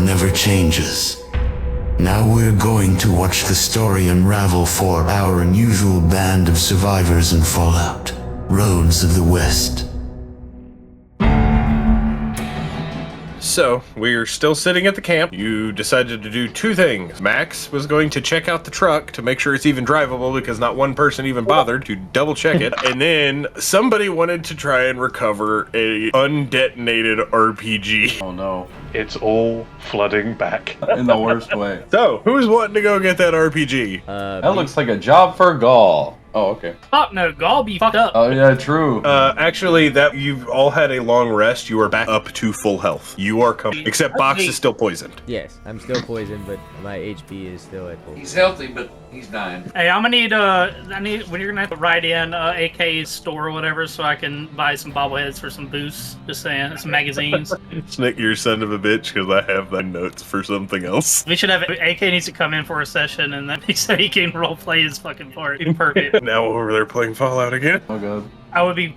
never changes. Now we're going to watch the story unravel for our unusual band of survivors in Fallout: Roads of the West. So, we're still sitting at the camp. You decided to do two things. Max was going to check out the truck to make sure it's even drivable because not one person even bothered to double check it. And then somebody wanted to try and recover a undetonated RPG. Oh no. It's all flooding back. In the worst way. So, who's wanting to go get that RPG? That looks like a job for Gaul. Oh, okay. Fuck no, Gaul be fucked up. Oh yeah, true. Actually, that you've all had a long rest. You are back up to full health. You are except Box is still poisoned. Yes, I'm still poisoned, but my HP is still at full. He's healthy, but he's dying. Hey, I'm gonna need when you're gonna have to write in AK's store or whatever so I can buy some bobbleheads for some boosts. Just saying, some magazines. Snick, your son of a bitch, because I have the notes for something else. We should have AK needs to come in for a session and then so he can roleplay his fucking part. Perfect. Now over there playing Fallout again. Oh god. I would be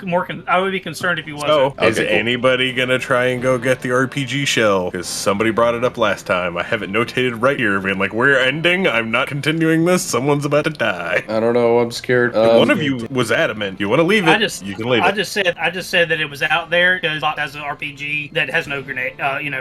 concerned if he wasn't. So, Okay, is cool. anybody gonna try and go get the RPG shell? Because somebody brought it up last time. I have it notated right here, being like, we're ending. I'm not continuing this. Someone's about to die. I don't know. I'm scared. One of you was adamant. You want to leave it? You can leave I it. just said that it was out there because Bob has an RPG that has no grenade,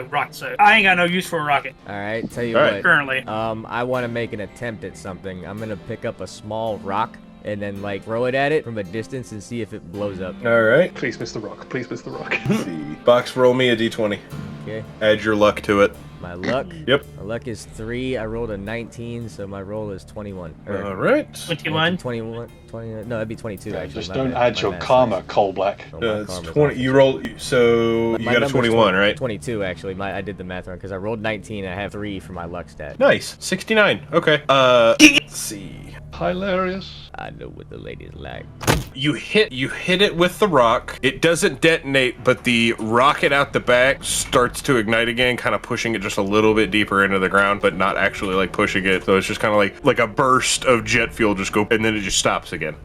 rocket. So I ain't got no use for a rocket All right, tell you All what. right. currently. I want to make an attempt at something. I'm gonna pick up a small rock and then like throw it at it from a distance and see if it blows up. All right. Please miss the rock. Please miss the rock. Let's see. Box, roll me a d20. Okay. Add your luck to it. My luck. Yep. My luck is 3. I rolled a 19, so my roll is 21. All right. 21. 21. 20. No, that'd be 22 actually. Just My don't bad. add My your math's karma, right. Coal Black. Oh, my It's karma's 20. off. You roll. So you My got a number's 21, right? 22 actually. I did the math wrong because I rolled 19 and I have 3 for my luck stat. Nice. 69. Okay. Let's see. Hilarious. I know what the ladies like. You hit it with the rock. It doesn't detonate, but the rocket out the back starts to ignite again, kind of pushing it just a little bit deeper into the ground, but not actually like pushing it. So it's just kind of like a burst of jet fuel just go, and then it just stops again.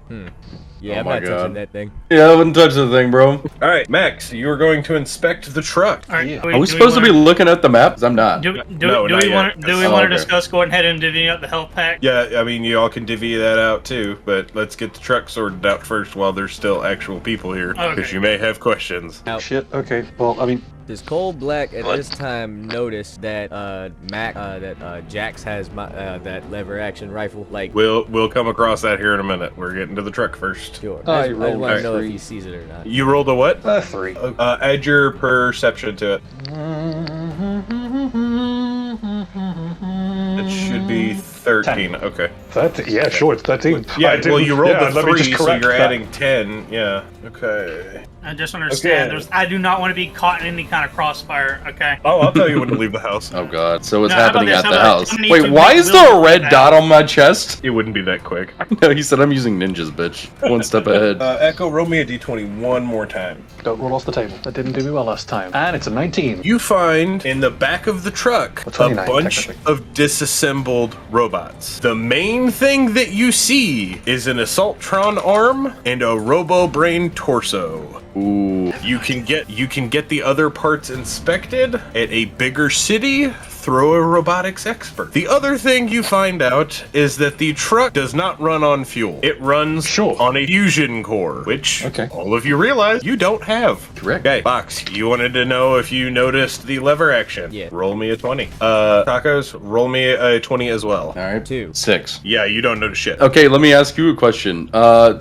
Yeah, Oh I'm my not touching God. that thing. Yeah, I wouldn't touch the thing, bro. All right, Max, you are going to inspect the truck. All right. Yeah. Are we supposed to be looking at the map? 'Cause I'm not. Do No, we not want yet. to Oh, okay. discuss going ahead and divvying up the health pack? Yeah, I mean, you all can divvy that out too, but let's get the truck sorted out first while there's still actual people here, because Okay. you may have questions. Out. Shit. Okay. Well, I mean, Does Cole Black at this time notice that Jax has that lever action rifle? Like, We'll come across that here in a minute. We're getting to the truck first. sure. I I just rolled want a to know if 3. he sees it or not. You rolled a what? 3. Add your perception to it. It should be 13. Okay. 13. Yeah, sure. It's 13. Yeah, I well, didn't- you rolled yeah, the let me 3, just so correct you're that. adding 10. Yeah. Okay. I just understand. Okay. I do not want to be caught in any kind of crossfire. Okay. Oh, I'll tell you when to leave the house. Oh god. So what's No, how about happening this? at How the about house? how many Wait, two why big is there a buildings red that- dot on my chest? It wouldn't be that quick. No, he said I'm using ninjas, bitch. One step ahead. Echo, roll me a d20 one more time. Don't roll off the table. That didn't do me well last time. And it's a 19. You find in the back of the truck Well, a 29 bunch technically. of disassembled robots. The main thing that you see is an Assaultron arm and a Robo Brain torso. Ooh. You can get the other parts inspected at a bigger city through a robotics expert. The other thing you find out is that the truck does not run on fuel. It runs Sure. on a fusion core, which Okay. all of you realize you don't have. Correct. Okay, Box, you wanted to know if you noticed the lever action. Yeah. Roll me a 20. Tacos, roll me a 20 as well. Alright. 2. 6. Yeah, you don't notice shit. Okay, let me ask you a question.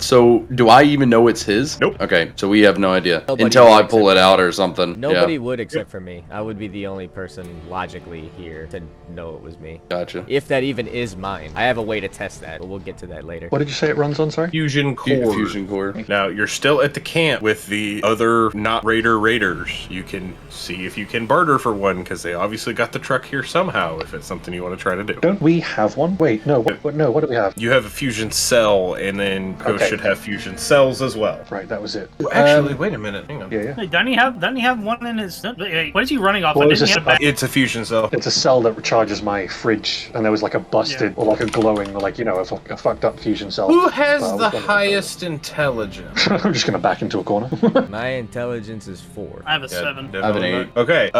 So do I even know it's his? Nope. Okay, so we have no idea. Nobody Until I except pull it for out me. or something. Nobody Yeah. would except for me. I would be the only person logically here to know it was me. Gotcha. If that even is mine. I have a way to test that, but we'll get to that later. What did you say it runs on, sorry? Fusion core. Fusion core. Now, you're still at the camp with the other not Raider Raiders. You can see if you can barter for one, because they obviously got the truck here somehow, if it's something you want to try to do. Don't we have one? Wait, no. What do we have? You have a fusion cell, and then Ghost Okay. should have fusion cells as well. Right, that was it. Actually, wait a minute. Hang on. Yeah, yeah. Wait, doesn't he have one in his? Wait, what is he running off? What of? is Didn't he this? have back? It's a fusion cell. It's it's a cell that recharges my fridge, and there was like a busted or like a glowing, like a fucked up fusion cell. Who has But I was the gonna- highest intelligence? I'm just gonna back into a corner. My intelligence is 4. I have a 7. I have an 8. Okay,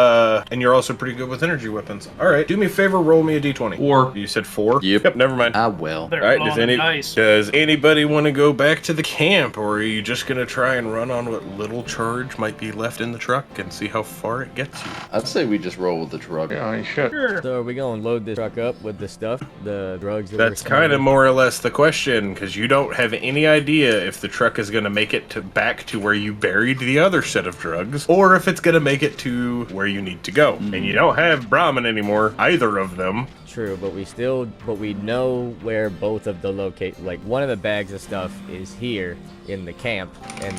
and you're also pretty good with energy weapons. All right, do me a favor, roll me a d20. 4. You said 4? Yep. Never mind. I will. They're All right, rolling nice. does anybody want to go back to the camp, or are you just gonna try and run on what little charge might be left in the truck and see how far it gets you? I'd say we just roll with the truck. Yeah, you should. Sure. So are we gonna load this truck up with the stuff, the drugs? That's kind of more or less the question, because you don't have any idea if the truck is gonna make it back to where you buried the other set of drugs, or if it's gonna make it to where you need to go. And you don't have Brahmin anymore, either of them. True, but we know where both of the like one of the bags of stuff is here in the camp, and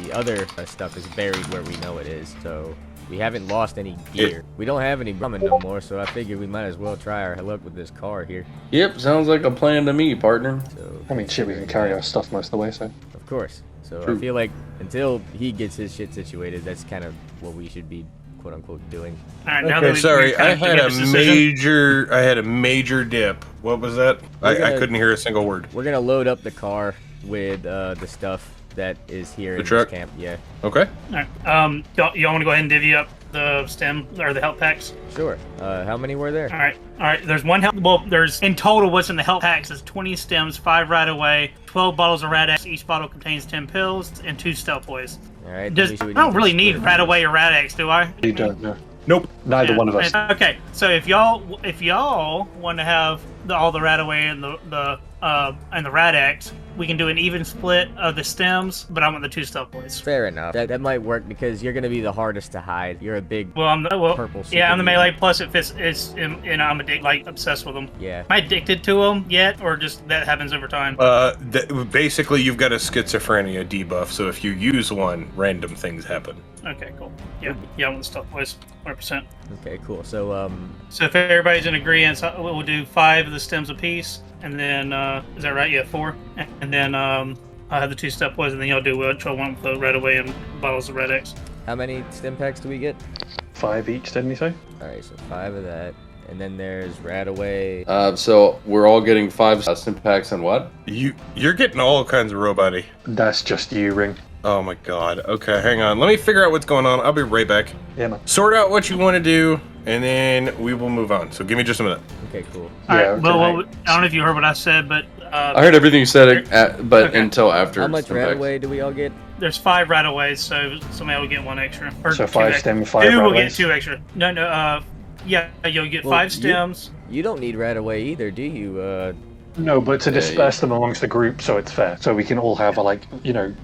the other stuff is buried where we know it is. So we haven't lost any gear. We don't have any Brahmin no more, so I figured we might as well try our luck with this car here. Yep, sounds like a plan to me, partner. So I mean, shit, we can carry our stuff most of the way, so. of course. So True. I feel like until he gets his shit situated, that's kind of what we should be quote unquote doing. All right, now that Okay, we've sorry, kind I of had made a this decision- major dip. What was that? I gonna- couldn't hear a single word. We're gonna load up the car with the stuff that is here in truck? this camp. Yeah, Okay. All right. Y'all want to go ahead and divvy up the stem or the health packs? sure. How many were there? All right. There's one health. Well, there's in total what's in the health packs is 20 stems, 5 right away, 12 bottles of Rad-X. Each bottle contains 10 pills and 2 stealth boys. All right. I don't really need Rad-Away or Rad-X, do I? You don't know. Nope. Neither one of us. Okay, so if y'all want to have all the Rad-Away and the Rad-X, we can do an even split of the stems, but I want the 2 stealth boys. Fair enough. That might work because you're gonna be the hardest to hide. You're a big Well, I'm the purple. yeah, I'm the superhero. melee. Plus, it fits. I'm obsessed with them. Yeah. Am I addicted to them yet, or just that happens over time? Basically, you've got a schizophrenia debuff, so if you use one, random things happen. Okay, cool. Yeah, I want the stealth boys, 100%. Okay, cool. So So if everybody's in agreement, we'll do 5 of the stems apiece, and then is that right? Yeah, 4, and then I'll have the 2 step boys, and then y'all do what y'all want with the Rad-Away and bottles of Rad-X. how many stim packs do we get? 5 each, didn't you say? All right, so 5 of that, and then there's Rad-Away. So we're all getting 5 stim packs and what? You're getting all kinds of robot-y. That's just you, Ring. Oh my god. Okay, hang on. Let me figure out what's going on. I'll be right back. Yeah, man. Sort out what you want to do, and then we will move on. So give me just a minute. Okay, cool. All Yeah, right. Well, okay. I don't know if you heard what I said, but I heard everything you said, but Okay. until after. How much stim packs. Rad-Away do we all get? there's 5 Rad-Aways, so somebody will get 1 extra. Or So 2 5 extra. stem, 5 2 will get Rad-Aways? 2 extra. No. Yeah, you'll get Well, 5 stems. You don't need Rad-Away either, do you? No, but to Yeah, disperse them amongst the group so it's fair. So we can all have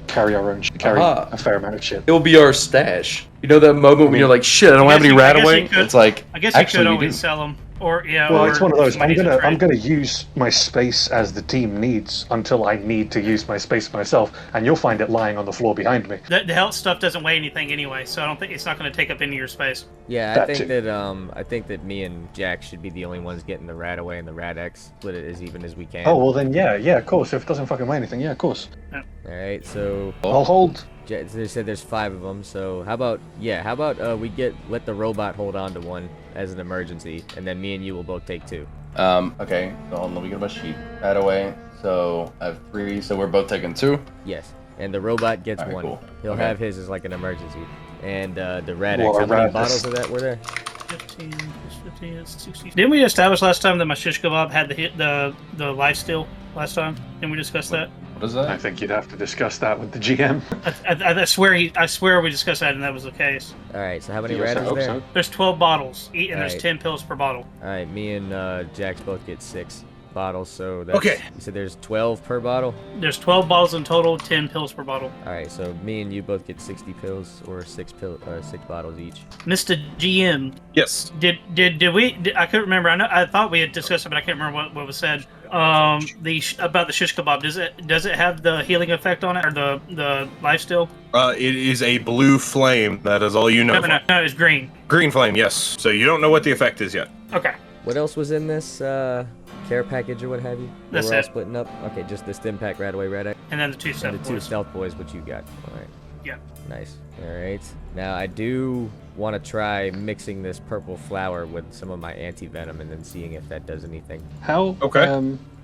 carry our own, carry Aha. a fair amount of shit. It will be our stash. You know that moment when you're like, shit, I don't have any I guess Rad-Away? you could- It's like, I guess you actually could you do. always sell them, or yeah. Well, or it's one of those. somebody needs a I'm trade. gonna use my space as the team needs until I need to use my space myself, and you'll find it lying on the floor behind me. The health stuff doesn't weigh anything anyway, so I don't think it's not going to take up any of your space. Yeah, I That think too. that I think that me and Jack should be the only ones getting the Rad-Away and the Rad-X. Split it as even as we can. Oh well, then yeah, of course. If it doesn't fucking weigh anything, yeah, of course. All right, so I'll hold. They said there's 5 of them. So how about we let the robot hold on to one as an emergency, and then me and you will both take 2. Okay, so hold on, let me get my sheet. Rad-Away. So I have 3, so we're both taking 2. Yes, and the robot gets Alright, 1. cool. He'll Okay. have his as like an emergency. And the Rad-X, Well, how many Rad- bottles of that were there? 15 plus 15 is 60. Didn't we establish last time that my shish kebab had the life steal last time? Didn't we discuss that? What is I that? think you'd have to discuss that with the GM. I swear we discussed that and that was the case. All right, so how many Yes, I Rad is hope there? so. There's 12 bottles, and there's Alright. 10 pills per bottle. All right, me and Jax both get 6 bottles, so that's, Okay. You said there's 12 per bottle. There's 12 bottles in total, 10 pills per bottle. All right, so me and you both get 60 pills or 6 bottles each. Mr. GM, Yes. did we? I couldn't remember. I thought we had discussed it, but I can't remember what was said. About the shish kebab. Does it have the healing effect on it or the life steal? It is a blue flame. That is all you know. No, it's green. Green flame, yes. So you don't know what the effect is yet. Okay. What else was in this care package or what have you? That That's we're all it. splitting up. Okay, just the stim pack, Rad-Away, Rad-X, And then the 2 and stealth the 2 boys. stealth boys, which you got. All right. Yeah. Nice. All right. Now I do want to try mixing this purple flower with some of my anti-venom and then seeing if that does anything. How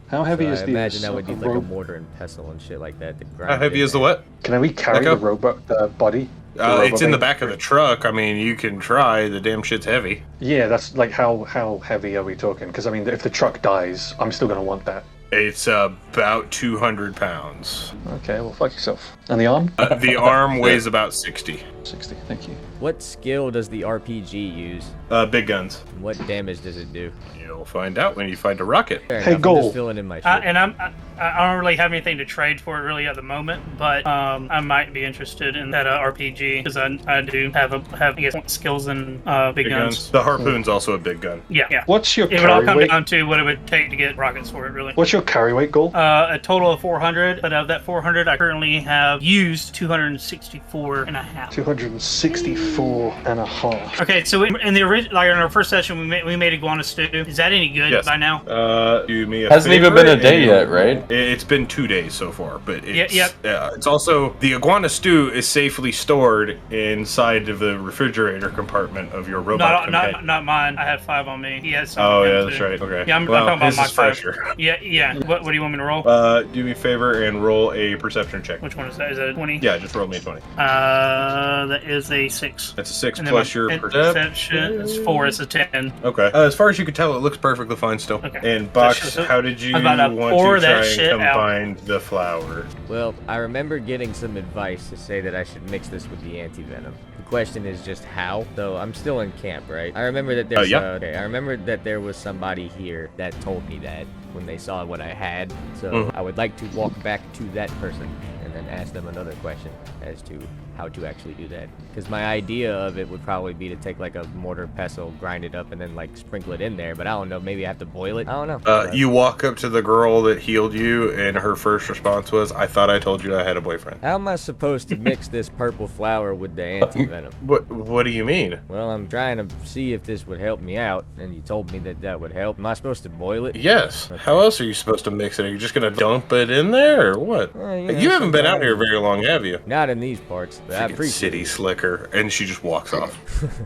how heavy So is I the imagine I would need like a rope? mortar and pestle and shit like that to grind. How heavy in is the there. what? Can we carry Echo? the robot body? It's in the back of the truck. I mean, you can try. The damn shit's heavy. Yeah, that's like how heavy are we talking? Because I mean, if the truck dies, I'm still gonna want that. It's about 200 pounds. Okay, well, fuck yourself. And the arm? The arm weighs about 60. 60. Thank you. What skill does the RPG use? Big guns. And what damage does it do? You'll find out when you find a rocket. Fair Hey, enough, I'm Gaul. just filling in my shit. And I don't really have anything to trade for it really at the moment, but I might be interested in that RPG because I do have I guess skills in big guns. The harpoon's also a big gun. Yeah. What's your It would all carry come weight? down to what it would take to get rockets for it, really. What's your carry weight goal? A total of 400, but of that 400, I currently have used 264 and a half. 264 and a half. Okay, so in the original, like in our first session, we made iguana stew. Is that any good Yes. by now? Do me a Hasn't even favor been a day and- yet, right? It's been 2 days so far, but it's, Yep. it's also, the iguana stew is safely stored inside of the refrigerator compartment of your robot companion. Not mine. I had 5 on me. He has some. Oh, on him, yeah, too. that's right. Okay. Yeah, I'm Well, talking about his my is 5. fresher. Yeah. What do you want me to roll? Do me a favor and roll a perception check. Which one is that? Is that a 20? Yeah, just roll me a 20. That is a 6. That's a 6 And then plus my your perception is 4. It's a 10. Okay. As far as you can tell, it looks perfectly fine still. Okay. And Box, So- how did you I'm about to want pour to that try shit and out. combine the flour? Well, I remember getting some advice to say that I should mix this with the anti-venom. The question is just how. So I'm still in camp, right? I remember that there's yeah. okay, I remember that there was somebody here that told me that when they saw what I had. So I would like to walk back to that person and then ask them another question as to how to actually do that. Because my idea of it would probably be to take like a mortar pestle, grind it up, and then like sprinkle it in there. But I don't know. Maybe I have to boil it. I don't know. You walk up to the girl that healed you, and her first response was, "I thought I told you I had a boyfriend." How am I supposed to mix this purple flour with the anti-venom? What do you mean? Well, I'm trying to see if this would help me out, and you told me that that would help. Am I supposed to boil it? Yes. How else are you supposed to mix it? Are you just gonna dump it in there, or what? Well, You haven't been out here very long, have you? Not in these parts, but I Freaking appreciate city it. slicker, and she just walks off,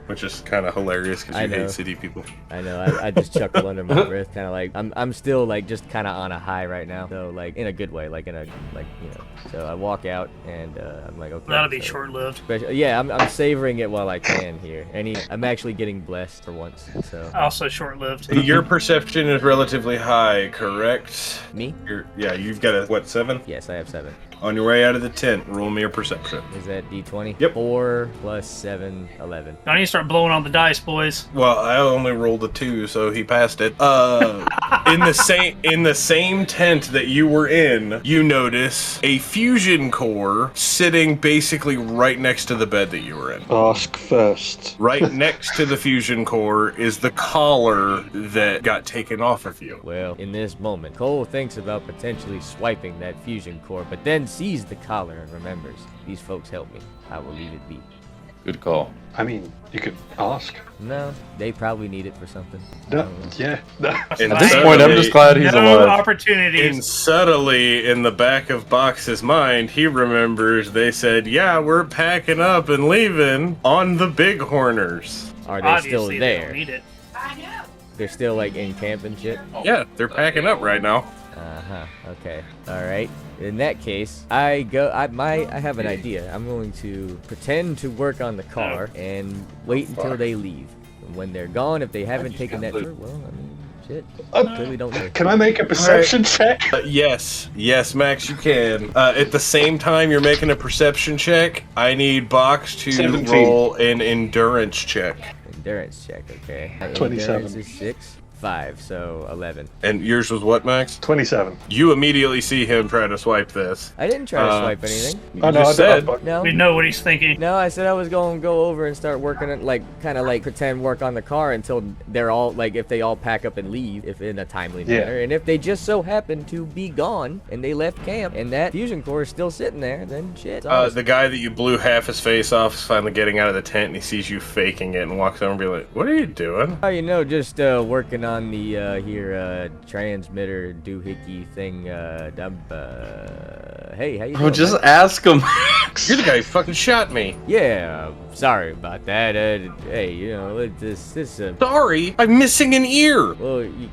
which is kind of hilarious because I you know. hate city people. I know. I just chuckle under my breath, kind of like I'm still like just kind of on a high right now. So like in a good way, like in a like you know. So I walk out and I'm like, okay. That'll be so- short-lived. Yeah, I'm savoring it while I can here, and I'm actually getting blessed for once. So Also short-lived. Your perception is relatively high, correct? me? You've got a what, 7? Yes, I have 7. On your way out of the tent, roll me a perception. Is that D20? Yep. 4 plus 7, 11. I need to start blowing on the dice, boys. Well, I only rolled a 2, so he passed it. In the same tent that you were in, you notice a fusion core sitting basically right next to the bed that you were in. Ask first. Right next to the fusion core is the collar that got taken off of you. Well, in this moment, Cole thinks about potentially swiping that fusion core, but then sees the collar and remembers, these folks help me. I will leave it be. Good call. I mean, you could ask. No, they probably need it for something. No, yeah. And At this point, I'm just glad he's No alive. opportunities. And subtly, in the back of Box's mind, he remembers they said, "Yeah, we're packing up and leaving on the Bighorners." Are they Obviously, still they there? don't need it. They're still like in camp and shit? Yeah, they're packing up right now. Uh-huh. Okay. All right. In that case, I have an idea. I'm going to pretend to work on the car and wait until they leave. And when they're gone, if they haven't taken that well, I mean, shit. Clearly don't know. Can I make a perception check? Yes, Max, you can. At the same time you're making a perception check, I need Box to 17. roll an endurance check. Endurance check, okay. 27. Endurance is 6, 5, so 11. And yours was what, Max? 27. You immediately see him try to swipe this. I didn't try to swipe anything. You Oh, no, just I said. did. No. We know what he's thinking. No, I said I was going to go over and start working on, like, kind of like pretend work on the car until they're all, like, if they all pack up and leave, if in a timely Yeah. manner. And if they just so happen to be gone and they left camp and that fusion core is still sitting there, then shit. The guy that you blew half his face off is finally getting out of the tent and he sees you faking it and walks over and be like, "What are you doing?" Oh, you know, just working on the transmitter doohickey thing. Hey, how you Oh, doing? just man? ask him. You're the guy who fucking shot me. Yeah, sorry about that. Hey, you know, this Sorry, I'm missing an ear. well, you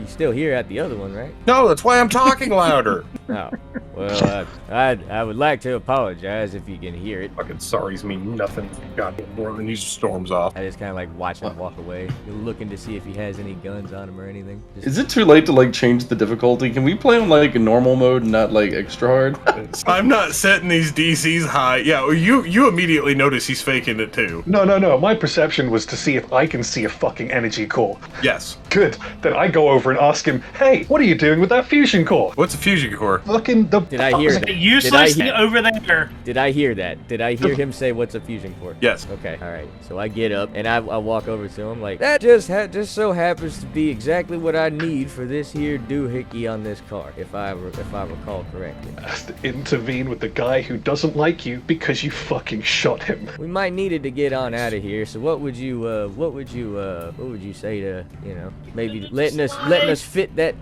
still hear at the other one, right? No, that's why I'm talking louder. Oh, well, I would like to apologize if you can hear it. Fucking sorries mean nothing. Goddamn Mormon, he just storms off. I just kind of like watch him walk away, looking to see if he has any guns on him or anything. Just, Is it too late to like change the difficulty? Can we play on like normal mode and not like extra hard? I'm not setting these DCs high. Yeah, you immediately notice he's faking it too. No. My perception was to see if I can see a fucking energy core. Yes. Good. Then I go over and ask him, hey, what are you doing with that fusion core? What's a fusion core? Fucking the. Did I hear fuck- that? Useless Did I- over there. Did I hear that? Did I hear him say what's a fusion core? Yes. Okay, all right. So I get up and I walk over to him like, that just so happens to be exactly what I need for this here doohickey on this car, if I recall correctly. Has to intervene with the guy who doesn't like you because you fucking shot him. We might need it to get on out of here. So what would you say to, you know, maybe letting us fit that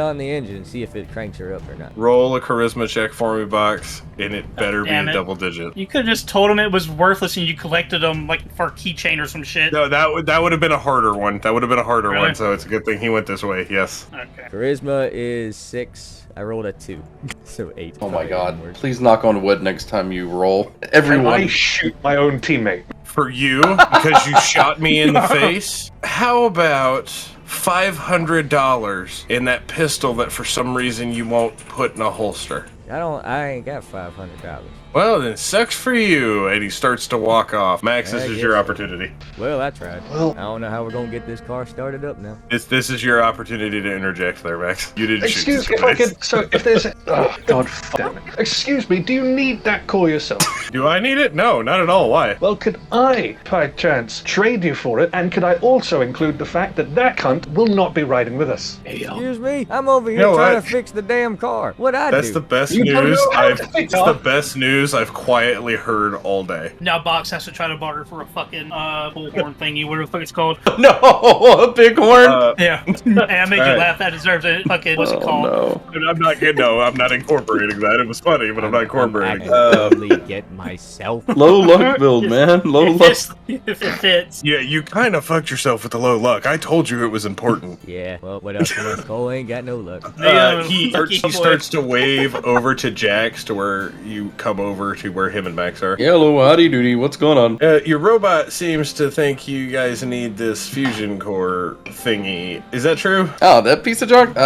on the engine and see if it cranks her up or not. Roll a charisma check for me, Box, and it better be Damn a it. double digit. You could have just told him it was worthless and you collected them like for a keychain or some shit. No, that would have been a harder one. That would have been a harder Really? one. So it's a good thing he went this way. Yes. Okay. Charisma is 6. I rolled a 2, so 8. Oh my Probably god. worse. Please knock on wood next time you roll. And Everyone. I shoot my own teammate. For you, because you shot me in the face. How about $500 in that pistol that for some reason you won't put in a holster? I ain't got $500. Well, then sucks for you. And he starts to walk off. Max, this I is guess your so. opportunity. Well, I tried. Well- I don't know how we're gonna get this car started up now. This is your opportunity to interject there, Max. You didn't Excuse shoot me, if I this could. So if there's. Oh, God damn it. Excuse me, do you need that core yourself? Do I need it? No, not at all. Why? Well, could I, by chance, trade you for it? And could I also include the fact that that cunt will not be riding with us? Excuse me? I'm over here know trying what? to fix the damn car. What'd I That's do? the best You don't news know how to fix It's it. the best news I've quietly heard all day. Now Box has to try to barter for a fucking bullhorn thingy, whatever the fuck it's called. No, a bighorn. Yeah. And I made you Alright. laugh. That deserves it. Fucking, what's it Oh called? no. And I'm not incorporating that. It was funny, but I'm not I incorporating can it. totally get myself. Low luck build, man. Low luck. If it fits. Yeah, you kind of fucked yourself with the low luck. I told you it was important. Yeah, well, what else? Cole ain't got no luck. He Lucky boy. starts to wave over to Jax to where you come over to where him and Max are. Hello, howdy doody. What's going on? Your robot seems to think you guys need this fusion core thingy. Is that true? Oh, that piece of junk?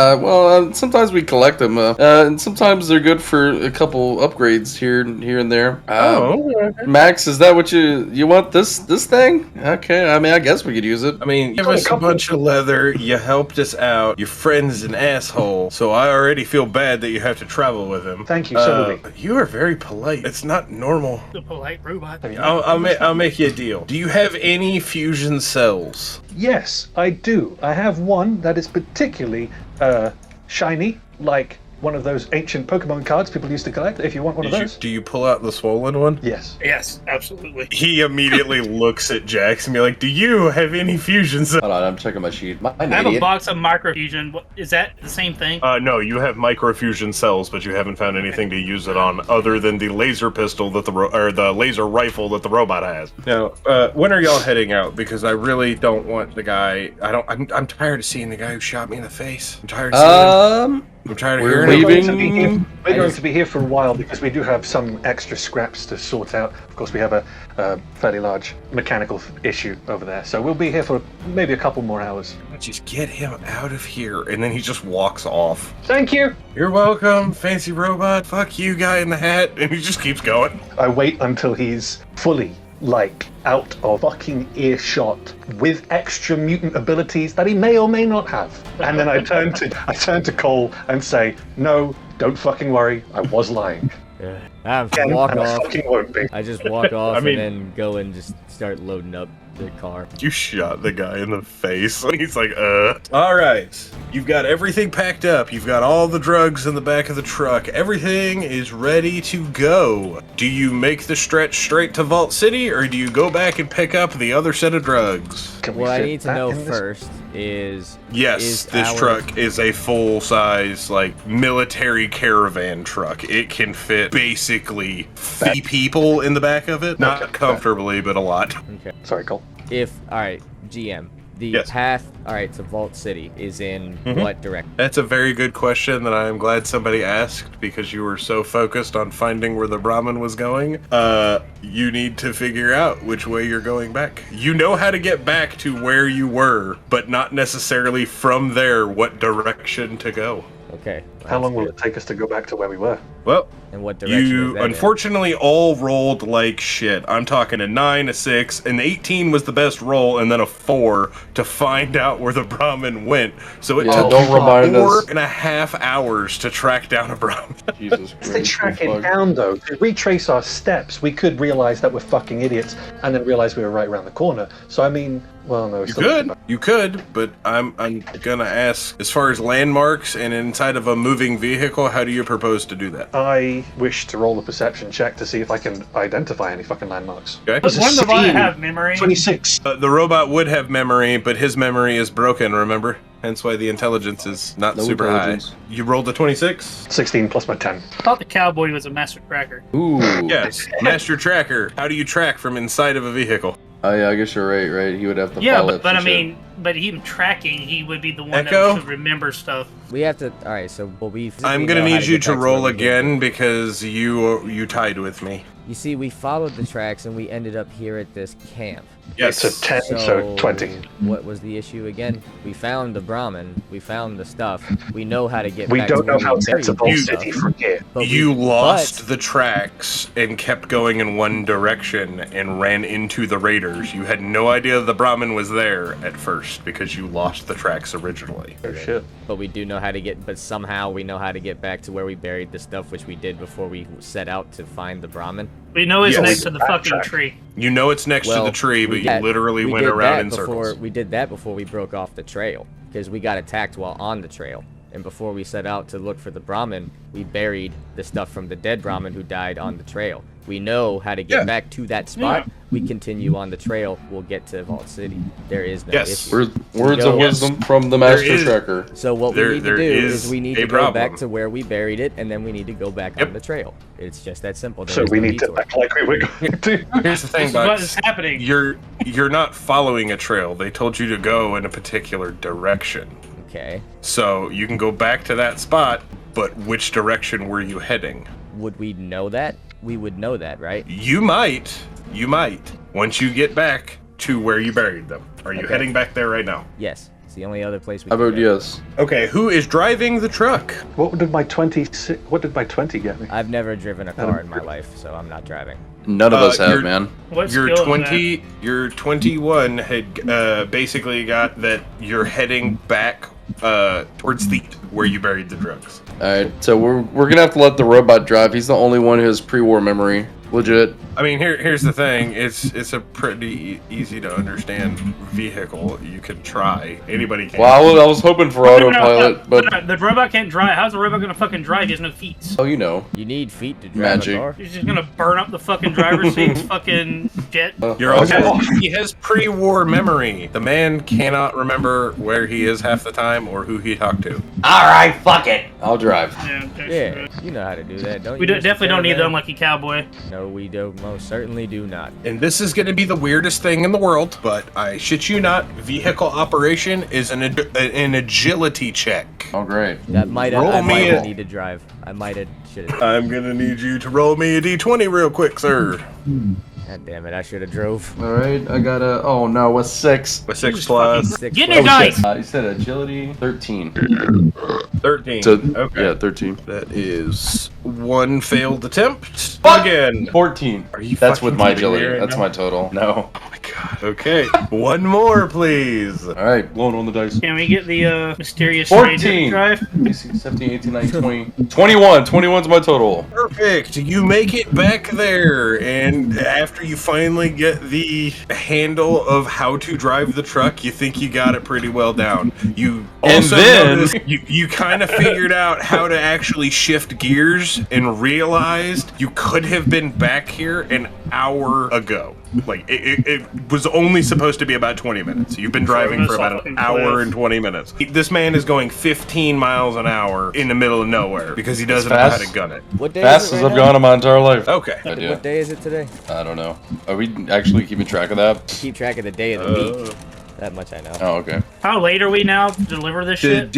Sometimes we collect them, and sometimes they're good for a couple upgrades here and there. Okay. Max, is that what you want? This thing? Okay, I mean, I guess we could use it. I mean, give us a bunch of leather, you helped us out, your friend's an asshole, so I already feel bad that you have to travel with him. Thank you, so do we. You are very polite. It's not normal. The polite robot. I'll make you a deal. Do you have any fusion cells? Yes, I do. I have one that is particularly shiny, like one of those ancient Pokemon cards people used to collect, if you want one of those. Do you pull out the swollen one? Yes. Yes, absolutely. He immediately looks at Jax and be like, do you have any fusion cells? Hold on, I'm checking my sheet. I'm I an have a idiot. box of microfusion. Is that the same thing? No, you have microfusion cells, but you haven't found anything to use it on other than the laser pistol that the laser rifle that the robot has. Now, when are y'all heading out? Because I really don't want the guy. I'm tired of seeing the guy who shot me in the face. I'm tired of seeing him. I'm tired of we're hearing leaving. him. We're going to be here for a while because we do have some extra scraps to sort out. Of course, we have a fairly large mechanical issue over there, so we'll be here for maybe a couple more hours. Just get him out of here, and then he just walks off. Thank you. You're welcome, fancy robot. Fuck you, guy in the hat, and he just keeps going. I wait until he's fully, out of fucking earshot with extra mutant abilities that he may or may not have. And then I turn to Cole and say, no, don't fucking worry, I was lying. I Again, walk and I off. fucking won't be. I just walk off I mean- and then go and just start loading up the car. You shot the guy in the face. And he's like, All right. You've got everything packed up. You've got all the drugs in the back of the truck. Everything is ready to go. Do you make the stretch straight to Vault City, or do you go back and pick up the other set of drugs? Can we What I fit need to that know in this? first is Yes, this our- truck is a full-size, like, military caravan truck. It can fit basically 50 people in the back of it. Not Okay. comfortably, but a lot. Okay. Sorry, Cole. If all right, GM, the Yes. path all right to Vault City is in what direction? That's a very good question that I am glad somebody asked, because you were so focused on finding where the Brahmin was going. You need to figure out which way you're going back. You know how to get back to where you were, but not necessarily from there what direction to go. Okay. How long will it take us to go back to where we were? Well, And what direction is you that in? unfortunately all rolled like shit. I'm talking a 9, a 6, an 18 was the best roll, and then a 4 to find out where the Brahmin went. So it Yeah, took don't remind us. 4.5 hours to track down a Brahmin. Jesus If they Christ. track it fuck. down, though, to retrace our steps, we could realize that we're fucking idiots and then realize we were right around the corner. So, I mean, well, no, we still You could, but I'm gonna ask, as far as landmarks and inside of a moving vehicle, how do you propose to do that? I wish to roll a perception check to see if I can identify any fucking landmarks. Okay. Does one of the have memory? 26. The robot would have memory, but his memory is broken, remember? Hence why the intelligence is not No super intelligence. high. You rolled a 26? 16 plus my 10. I thought the cowboy was a master tracker. Ooh. Yes. Master tracker. How do you track from inside of a vehicle? Oh, yeah, I guess you're right? He would have to Yeah, follow but I some shit. mean, but him tracking, he would be the one Echo? that should remember stuff. We have to. All right. So, but we. I'm gonna need you to roll again because you tied with me. You see, we followed the tracks and we ended up here at this camp. Yes. It's a 10, so 20. What was the issue again? We found the Brahmin. We found the stuff. We know how to get We back don't to know where how we to get buried to the Vault stuff. City from here. But You we- lost but- the tracks and kept going in one direction and ran into the raiders. You had no idea the Brahmin was there at first because you lost the tracks originally. Oh, shit. But we do know how to get. But somehow we know how to get back to where we buried the stuff, which we did before we set out to find the Brahmin. We know it's Yes. next to the fucking Backtrack. tree. You know it's next to the tree, but we you did- literally we went did around that in before, circles. We did that before we broke off the trail because we got attacked while on the trail. And before we set out to look for the Brahmin, we buried the stuff from the dead Brahmin who died on the trail. We know how to get Yeah. back to that spot. We continue on the trail. We'll get to Vault City. There is no Yes. issue. Words Go. of wisdom from the Master is- Tracker. So what There- we need to there do is is we need a to go problem. back to where we buried it, and then we need to go back Yep. on the trail. It's just that simple. There So is we no need to detour. act like we were going to. Here's the thing, This is what Bugs. is happening. You're not following a trail. They told you to go in a particular direction. Okay. So you can go back to that spot, but which direction were you heading? Would we know that? We would know that, right? You might. Once you get back to where you buried them. Are you Okay. heading back there right now? Yes. It's the only other place we I can vote go. yes. Okay, who is driving the truck? What did my 20 get me? I've never driven a car in my life, so I'm not driving. None of us have, you're- man. What Your skill is 20, your 21 had basically got that you're heading back towards where you buried the drugs. Alright, so we're gonna have to let the robot drive. He's the only one who has pre-war memory. Legit. I mean, here's the thing. It's a pretty easy to understand vehicle. You can try. Anybody can. Well, I was hoping for autopilot, but the robot can't drive. How's the robot gonna fucking drive? He has no feet. oh, you know. You need feet to drive Magic. a car. He's just gonna burn up the fucking driver's seat's fucking jet. You're also, he has pre-war memory. The man cannot remember where he is half the time or who he talked to. Alright, fuck it. I'll drive. Yeah, you know how to do that, don't We you? do, Mr. definitely don't need the Caravan? unlucky cowboy. No, we do. Most certainly do not. And this is going to be the weirdest thing in the world, but I shit you not, vehicle operation is an agility check. Oh, great. That might Roll I me might a- need to drive. I might have should have. I'm going to need you to roll me a d20 real quick, sir. God damn it! I should have drove. Alright, I got a. Oh no, a 6. A 6 plus Six Get plus- in your dice! You said agility? 13. 13. So, Okay. yeah, 13. That is one failed attempt. Again. 14. Are you That's fucking with my kidding me agility. right That's now? my total. No. Oh my god. Okay, one more, please. All right, blowing on the dice. Can we get the mysterious stranger 14. drive? 17, 18, 19, 20. 21. 21's my total. Perfect. You make it back there, and after you finally get the handle of how to drive the truck, you think you got it pretty well down. You also then- noticed you kind of figured out how to actually shift gears and realized you could have been back here an hour ago. Like, it was only supposed to be about 20 minutes. You've been driving for about an hour and 20 minutes. This man is going 15 miles an hour in the middle of nowhere because he doesn't know how to gun it. What day Fast is it as right I've now? gone in my entire life. Okay. Idea. What day is it today? I don't know. Are we actually keeping track of that? Keep track of the day of the week. That much I know. Oh, okay. How late are we now to deliver this shit?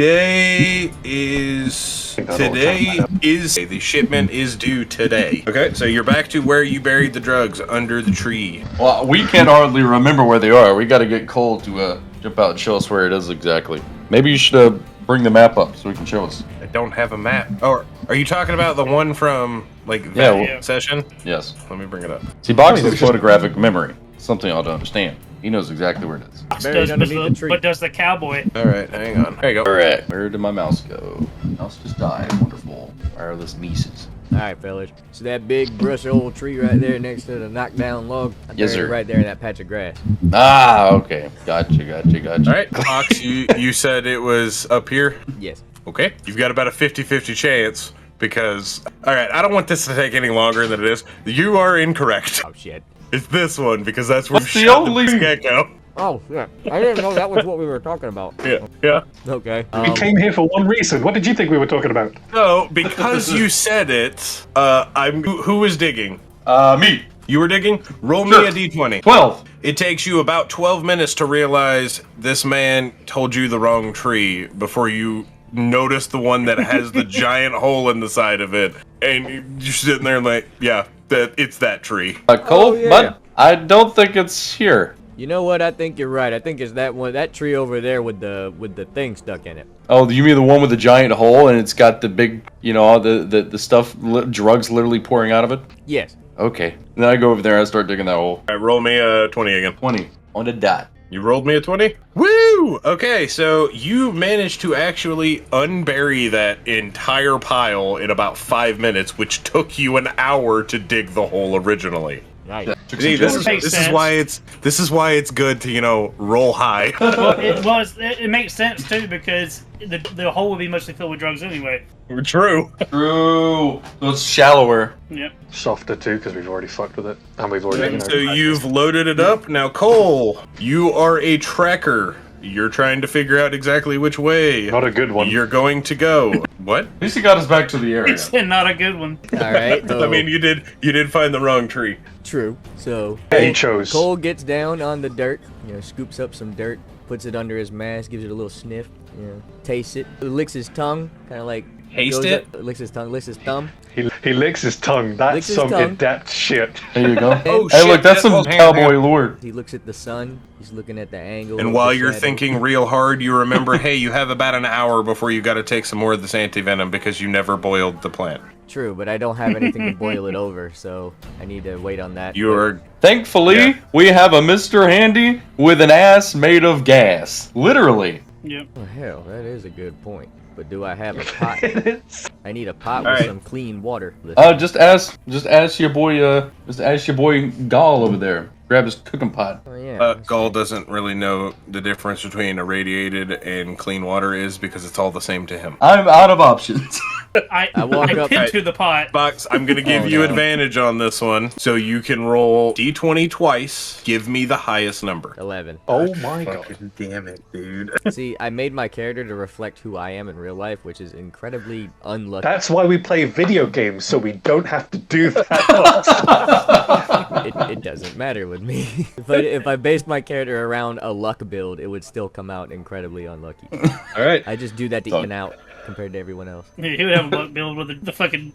The shipment is due today. Okay, so you're back to where you buried the drugs, under the tree. Well, we can't hardly remember where they are. We got to get Cole to jump out and show us where it is exactly. Maybe you should bring the map up so we can show us. I don't have a map. Or are you talking about the one from like that Yeah, session? Yes. Let me bring it up. See, Box has photographic memory. Something I don't understand. He knows exactly where it is. Buried underneath the tree. But does the cowboy? All right, hang on. There you go. All right. Where did my mouse go? Mouse just died. Wonderful. Wireless nieces. All right, fellas. So that big brush old tree right there next to the knockdown log. I Yes, buried it sir. right there in that patch of grass. Ah, okay. Gotcha. All right, Fox, you said it was up here. Yes. Okay, you've got about a 50-50 chance because, all right, I don't want this to take any longer than it is. You are incorrect. Oh shit. It's this one because that's where What's we the shot only- the gecko. Oh yeah. I didn't know that was what we were talking about. Yeah. Okay. We came here for one reason. What did you think we were talking about? So, because you said it, who was digging? Me. You were digging? Roll me Sure. a d20. 12. It takes you about 12 minutes to realize this man told you the wrong tree before you notice the one that has the giant hole in the side of it. And you're sitting there like, yeah, it's that tree. Cole, yeah. but I don't think it's here. You know what? I think you're right. I think it's that one, that tree over there with the thing stuck in it. Oh, you mean the one with the giant hole and it's got the big, all the stuff, drugs literally pouring out of it? Yes. Okay. Then I go over there and I start digging that hole. All right, roll me a 20 again. 20 on the dot. You rolled me a 20? Woo! Okay, so you managed to actually unbury that entire pile in about 5 minutes, which took you an hour to dig the hole originally. Right. See, this is why it's good to roll high. Well, it makes sense too because the hole would be mostly filled with drugs anyway. True. True. So it's shallower. Yep. Softer too, because we've already fucked with it, and we've already. So you've loaded it up. Now, Cole, you are a tracker. You're trying to figure out exactly which way Not a good one. you're going to go. What? At least he got us back to the area. It's not a good one. All right. So, I mean, you did find the wrong tree. true. So He chose. Cole gets down on the dirt, scoops up some dirt, puts it under his mask, gives it a little sniff, tastes it, licks his tongue, kind of like Taste goes it? up, licks his tongue, licks his thumb. He licks his tongue. That's Licks his some tongue. adept shit. There you go. Oh, Hey, shit, look, that's some hang on, cowboy hang on. lore. He looks at the sun. He's looking at the angle. And of while the you're shadow. thinking real hard, you remember, hey, you have about an hour before you got to take some more of this anti-venom because you never boiled the plant. True, but I don't have anything to boil it over, so I need to wait on that. You're Thankfully, Yeah. we have a Mr. Handy with an ass made of gas. Literally. Yep. Oh, hell, that is a good point. But do I have a pot? I need a pot All with right. some clean water. Just ask your boy Gaul over there. Grab his cooking pot. Oh, yeah. Gaul doesn't really know the difference between irradiated and clean water is because it's all the same to him. I'm out of options. I walk up- pinned to the pot. Box, I'm gonna give Oh, you no. advantage on this one, so you can roll d20 twice. Give me the highest number. 11. Oh my god. Fucking damn it, dude. See, I made my character to reflect who I am in real life, which is incredibly unlucky. That's why we play video games, so we don't have to do that. It doesn't matter with me. If I based my character around a luck build, it would still come out incredibly unlucky. All right. I just do that to even out compared to everyone else. Yeah, he would have a book build with the fucking.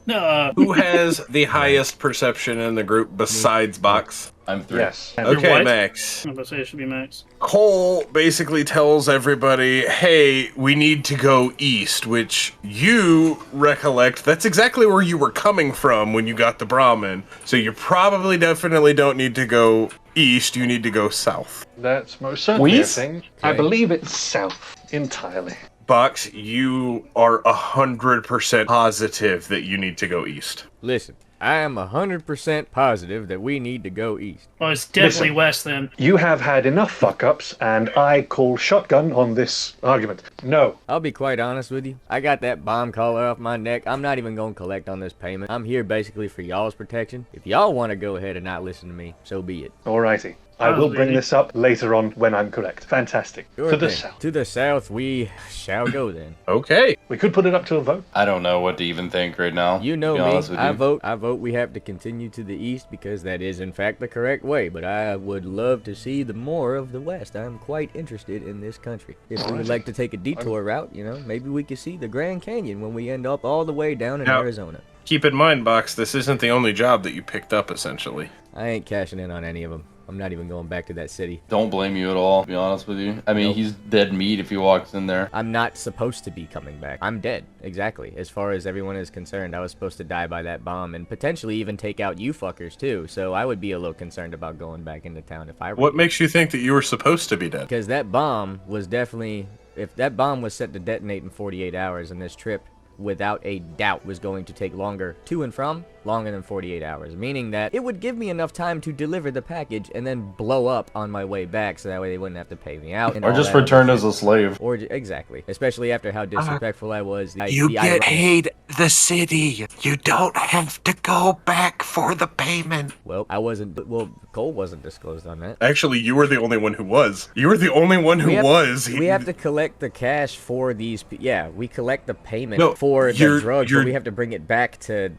Who has the highest perception in the group besides Box? I'm 3. Yes. Okay, what? Max. I'm gonna say it should be Max. Cole basically tells everybody, hey, we need to go east, which you recollect, that's exactly where you were coming from when you got the Brahmin. So you probably definitely don't need to go east, you need to go south. That's most certainly a West? thing. I Okay. believe it's south entirely. Box, you are 100% positive that you need to go east. Listen, I am 100% positive that we need to go east. Well, it's definitely Listen. west then. You have had enough fuck-ups, and I call shotgun on this argument. No. I'll be quite honest with you. I got that bomb collar off my neck. I'm not even going to collect on this payment. I'm here basically for y'all's protection. If y'all want to go ahead and not listen to me, so be it. Alrighty. I will bring this up later on when I'm correct. Fantastic. Sure To the thing. south. To the south we shall go then. Okay. We could put it up to a vote. I don't know what to even think right now. You know to be me. honest with I you. vote we have to continue to the east because that is in fact the correct way, but I would love to see the more of the west. I'm quite interested in this country. If we would like to take a detour route, you know, maybe we could see the Grand Canyon when we end up all the way down in Now- Arizona. Keep in mind, Box, this isn't the only job that you picked up, essentially. I ain't cashing in on any of them. I'm not even going back to that city. Don't blame you at all, to be honest with you. I mean, Nope. he's dead meat if he walks in there. I'm not supposed to be coming back. I'm dead, exactly. As far as everyone is concerned, I was supposed to die by that bomb and potentially even take out you fuckers too. So I would be a little concerned about going back into town if I were What you. makes you think that you were supposed to be dead? Because that bomb was definitely, if that bomb was set to detonate in 48 hours, and this trip, without a doubt, was going to take longer to and from, longer than 48 hours, meaning that it would give me enough time to deliver the package and then blow up on my way back, so that way they wouldn't have to pay me out. And Or all just that return other as a slave. Or exactly, especially after how disrespectful I was. You the get irony- paid the city. You don't have to go back for the payment. Well, I wasn't. Well, Cole wasn't disclosed on that. Actually, you were the only one who was. You were the only one who We have- was. We have to collect the cash for these. Yeah, we collect the payment No, for the you're- drugs, you're- but we have to bring it back to.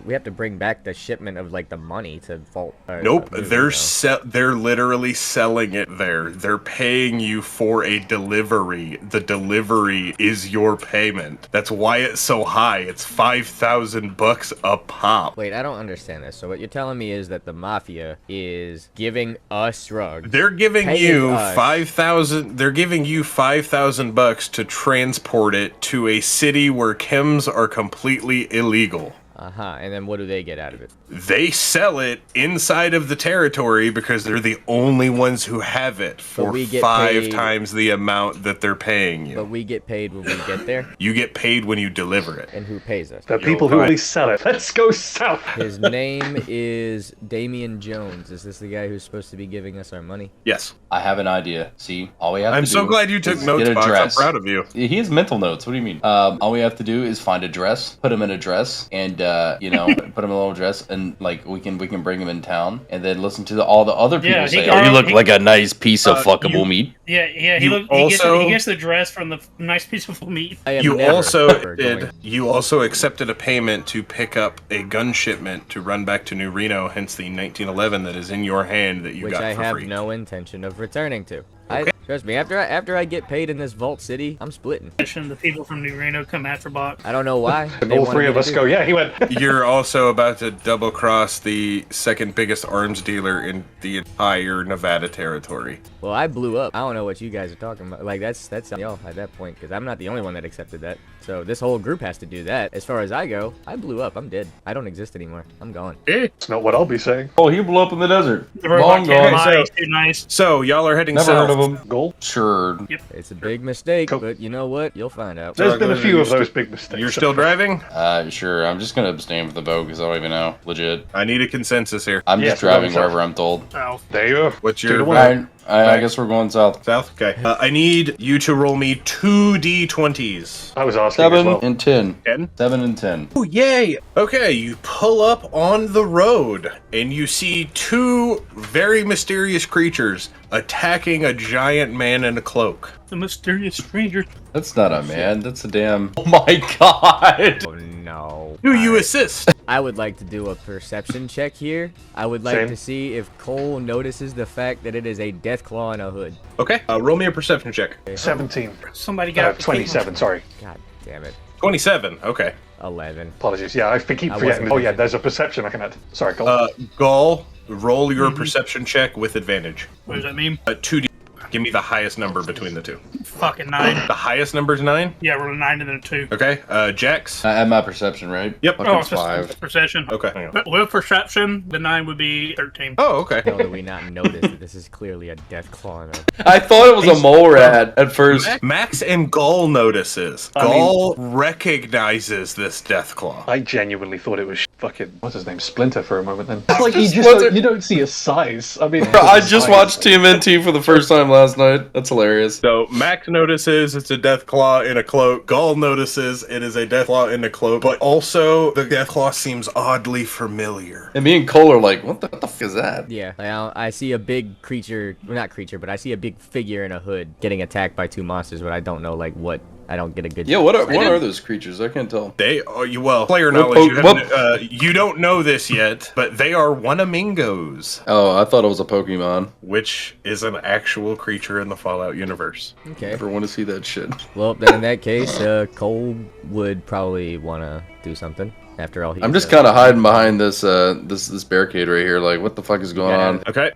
We have to bring back the shipment of like the money to Vault. Nope, New they're literally selling it there. They're paying you for a delivery. The delivery is your payment. That's why it's so high. It's $5,000 a pop. Wait, I don't understand this. So what you're telling me is that the mafia is giving us drugs. They're giving Paying you us. 5,000. They're giving you $5,000 to transport it to a city where chems are completely illegal. And then what do they get out of it? They sell it inside of the territory because they're the only ones who have it for we get 5 paid- times the amount that they're paying you. But we get paid when we get there, You get paid when you deliver it. and who pays us? The people who really sell it. Let's go south. His name is Damian Jones. Is this the guy who's supposed to be giving us our money? Yes. I have an idea. See, all we have I'm to do so glad you took is notes, get a Box. I'm dress. proud of you. He has mental notes. What do you mean? All we have to do is find a dress, put him in a dress, and put him in a little dress, and like we can bring him in town, and then listen to all the other people Yeah, he say, got- "Oh, you look he- like a nice piece of fuckable you- meat." Yeah, he You also- gets the dress from the nice piece of meat. I am You never, also ever did. going- You also accepted a payment to pick up a gun shipment to run back to New Reno, hence the 1911 that is in your hand that you which got I for have free. no intention of returning to. Trust me, after I get paid in this Vault City, I'm splitting. The people from New Reno come after Bach. I don't know why. And they all wanted three me of to us do go, it. yeah, he went. You're also about to double cross the second biggest arms dealer in the entire Nevada territory. Well, I blew up. I don't know what you guys are talking about. Like that's y'all at that point, because I'm not the only one that accepted that. So this whole group has to do that. As far as I go, I blew up. I'm dead. I don't exist anymore. I'm gone. It's not what I'll be saying. Oh, he blew up in the desert. The robot Long can't gone. lie, so- he's too nice. So y'all are heading Never south. heard of him. Goal. Sure. It's a big mistake, Cool. but you know what? You'll find out. There's been a few You're of those sti- big mistakes. You're still driving? Sure. I'm just gonna abstain from the vote because I don't even know. Legit. I need a consensus here. I'm Yes, just we're going driving south. wherever I'm told. Oh, There you go. What's 2 your to 1. Alright, I guess we're going south. South? Okay. I need you to roll me 2 D20s. I was asking as 7 well. and 10. 10? 7 and 10. Oh, yay! Okay, you pull up on the road and you see 2 very mysterious creatures attacking a giant man in a cloak. the mysterious stranger. That's not a man. That's a damn. Oh my god. Oh no. Do you assist? I would like to do a perception check here. I would like Same. to see if Cole notices the fact that it is a death claw in a hood. Okay, roll me a perception check. 17. Somebody got 27, sorry. God damn it. 27. Okay. 11. Apologies. Yeah, I keep forgetting. Oh yeah, there's a perception I can add. Sorry, Cole. Gaul, roll your perception check with advantage. What does that mean? 2D. Give me the highest number between the two. Fucking 9. The highest number is 9? Yeah, roll a 9 and then a 2. Okay. Jax? I have my perception, right? Yep. Fucking Oh, it's just 5. perception. Okay. Hang on. But with perception, the 9 would be 13. Oh, okay. How do we not notice that this is clearly a death claw? I thought it was a mole rat at first. Max and Gaul notices. Gaul recognizes this death claw. I genuinely thought it was fucking what's his name, Splinter for a moment. Then It's like just you Splinter. you don't see his size. I mean, I just watched TMNT for the first time last night. That's hilarious. So Max notices it's a death claw in a cloak. Gaul notices it is a death claw in a cloak, but also the death claw seems oddly familiar. And me and Cole are like, what the fuck is that? Yeah, I see a big creature, well, not creature, but I see a big figure in a hood getting attacked by 2 monsters, but I don't know like what. I don't get a good. Yeah, what are those creatures? I can't tell. They are player knowledge. You don't know this yet, but they are Wanamingos, Oh, I thought it was a Pokemon. which is an actual creature in the Fallout universe. Okay. Never want to see that shit. Well, then in that case, Cole would probably want to do something. After all, I'm just kind of hiding behind this this barricade right here. Like, what the fuck is going on? Okay.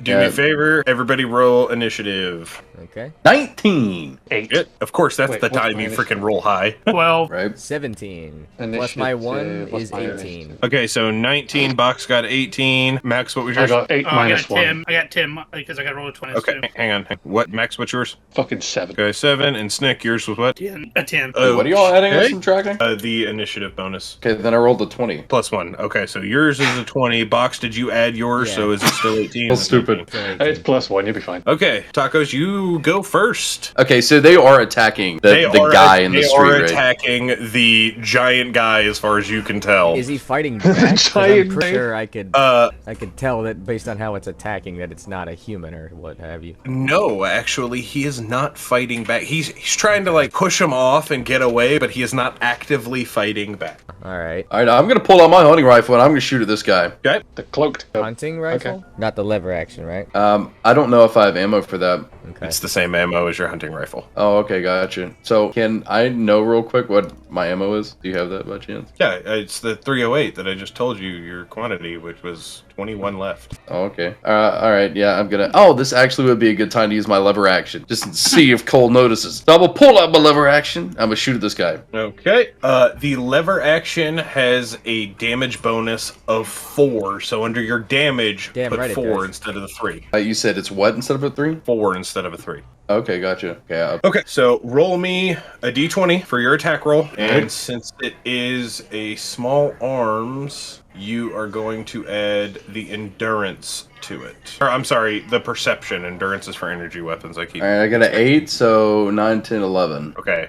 Do me a favor. Everybody roll initiative. Okay. 19. 8. It, of course, that's Wait, the what's time my you initiative? freaking roll high. 12. Right. 17. Plus Initiative, my 1 what's is my 18. initiative? Okay, so 19. Box got 18. Max, what was I yours? got 8 Oh, I minus got 1. 10. I got 10 because I got rolled a 20. Okay, hang on. What, Max? What's yours? Fucking 7. Okay, 7. And Snick, yours was what? 10. A 10. What are y'all adding Okay. or subtracting? The initiative bonus. Okay, then I rolled a 20. Plus 1. Okay, so yours is a 20. Box, did you add yours? Yeah. So is it still 18? That's stupid. It's plus 1. You'll be fine. Okay, Tacos, you go first. Okay, so they are attacking the guy in the street, They are right? attacking the giant guy, as far as you can tell. Is he fighting back? 'Cause I'm Giant pretty guy. sure I could tell that based on how it's attacking that it's not a human or what have you. No, actually, he is not fighting back. He's trying to like push him off and get away, but he is not actively fighting back. All right. All right, I'm gonna pull out my hunting rifle and I'm gonna shoot at this guy. Okay. The cloaked. Hunting rifle? Not the lever action, right? I don't know if I have ammo for that. Okay. It's the same ammo as your hunting rifle. Oh, okay, gotcha. So can I know real quick what my ammo is? Do you have that by chance? Yeah, it's the 308 that I just told you your quantity, which was 21 left. Oh, okay. All right. Yeah, I'm gonna. Oh, this actually would be a good time to use my lever action, just to see if Cole notices. So I will pull out my lever action. I'm gonna shoot at this guy. Okay. The lever action has a damage bonus of 4, so under your damage, Damn put right it 4 does. instead of the 3. You said it's what instead of a 3? 4 instead of a 3. Okay, gotcha. Okay. Okay, so roll me a d20 for your attack roll, and since it is a small arms, you are going to add the endurance to it. Or, I'm sorry, the perception. Endurance is for energy weapons. I keep. All right, I got an 8, so 9, 10, 11. Okay,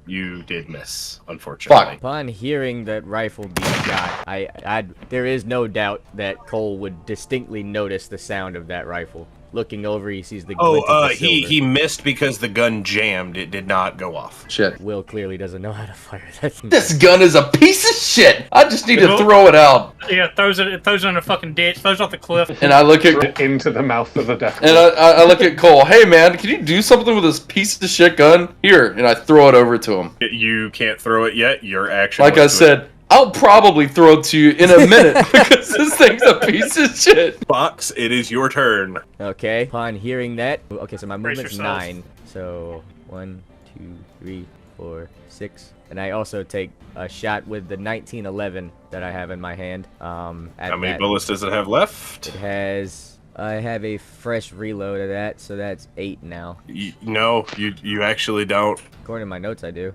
you did miss, unfortunately. Fuck. Upon hearing that rifle being shot, there is no doubt that Cole would distinctly notice the sound of that rifle. Looking over, he sees the glint of the silver. he missed because the gun jammed. It did not go off. Shit. Will clearly doesn't know how to fire that thing. This gun is a piece of shit. I just need to throw it out. Yeah, throws it in a fucking ditch, throws off the cliff. And I look at Right into the mouth of the death. and I look at Cole. Hey man, can you do something with this piece of shit gun? Here, and I throw it over to him. You can't throw it yet. Your action. Like I was to said, I'll probably throw it to you in a minute because this thing's a piece of shit. Box, it is your turn. Okay. Upon hearing that, okay, so my Brace movement's yourself. 9. So 1, 2, 3, 4, 6, and I also take a shot with the 1911 that I have in my hand. How many bullets does it have left? It has. I have a fresh reload of that, so that's 8 now. No, you actually don't. According to my notes, I do.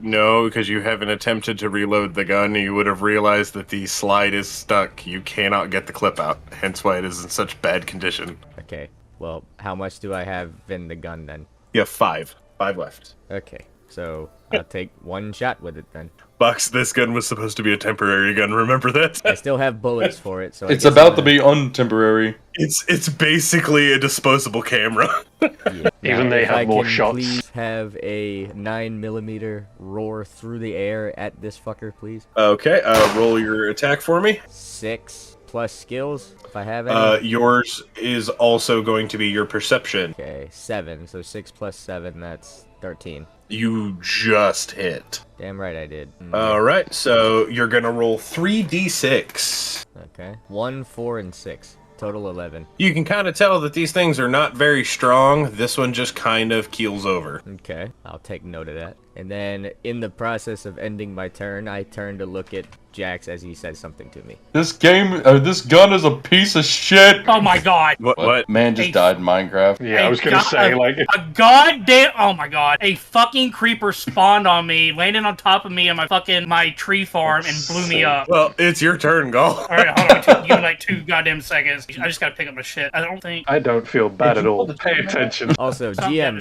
No, because you haven't attempted to reload the gun. You would have realized that the slide is stuck. You cannot get the clip out, hence why it is in such bad condition. Okay. Well, how much do I have in the gun then? You have 5. 5 left. Okay. So I'll take 1 shot with it then. Box, this gun was supposed to be a temporary gun, remember that? I still have bullets for it, so I It's guess about I'm to be untemporary. It's basically a disposable camera. Yeah. Even they If have I more can shots. Please have a 9mm roar through the air at this fucker, please. Okay, roll your attack for me. 6. plus skills if I have any. Yours is also going to be your perception. Okay, 7. So 6 plus 7, that's 13. You just hit. Damn right I did. All right, so you're gonna roll 3d6. Okay. 1, 4, and 6. Total 11. You can kind of tell that these things are not very strong. This one just kind of keels over. Okay, I'll take note of that. And then, in the process of ending my turn, I turn to look at Jax as he says something to me. This gun is a piece of shit. Oh my god. What? Man just died in Minecraft. Yeah, I was gonna say, like, A goddamn, oh my god, a fucking creeper spawned on me, landed on top of me on my tree farm and blew me up. Well, it's your turn, Gaul. Alright, hold on, give me like 2 goddamn seconds. I just gotta pick up my shit. I don't feel bad at all. Pay attention. Also, GM,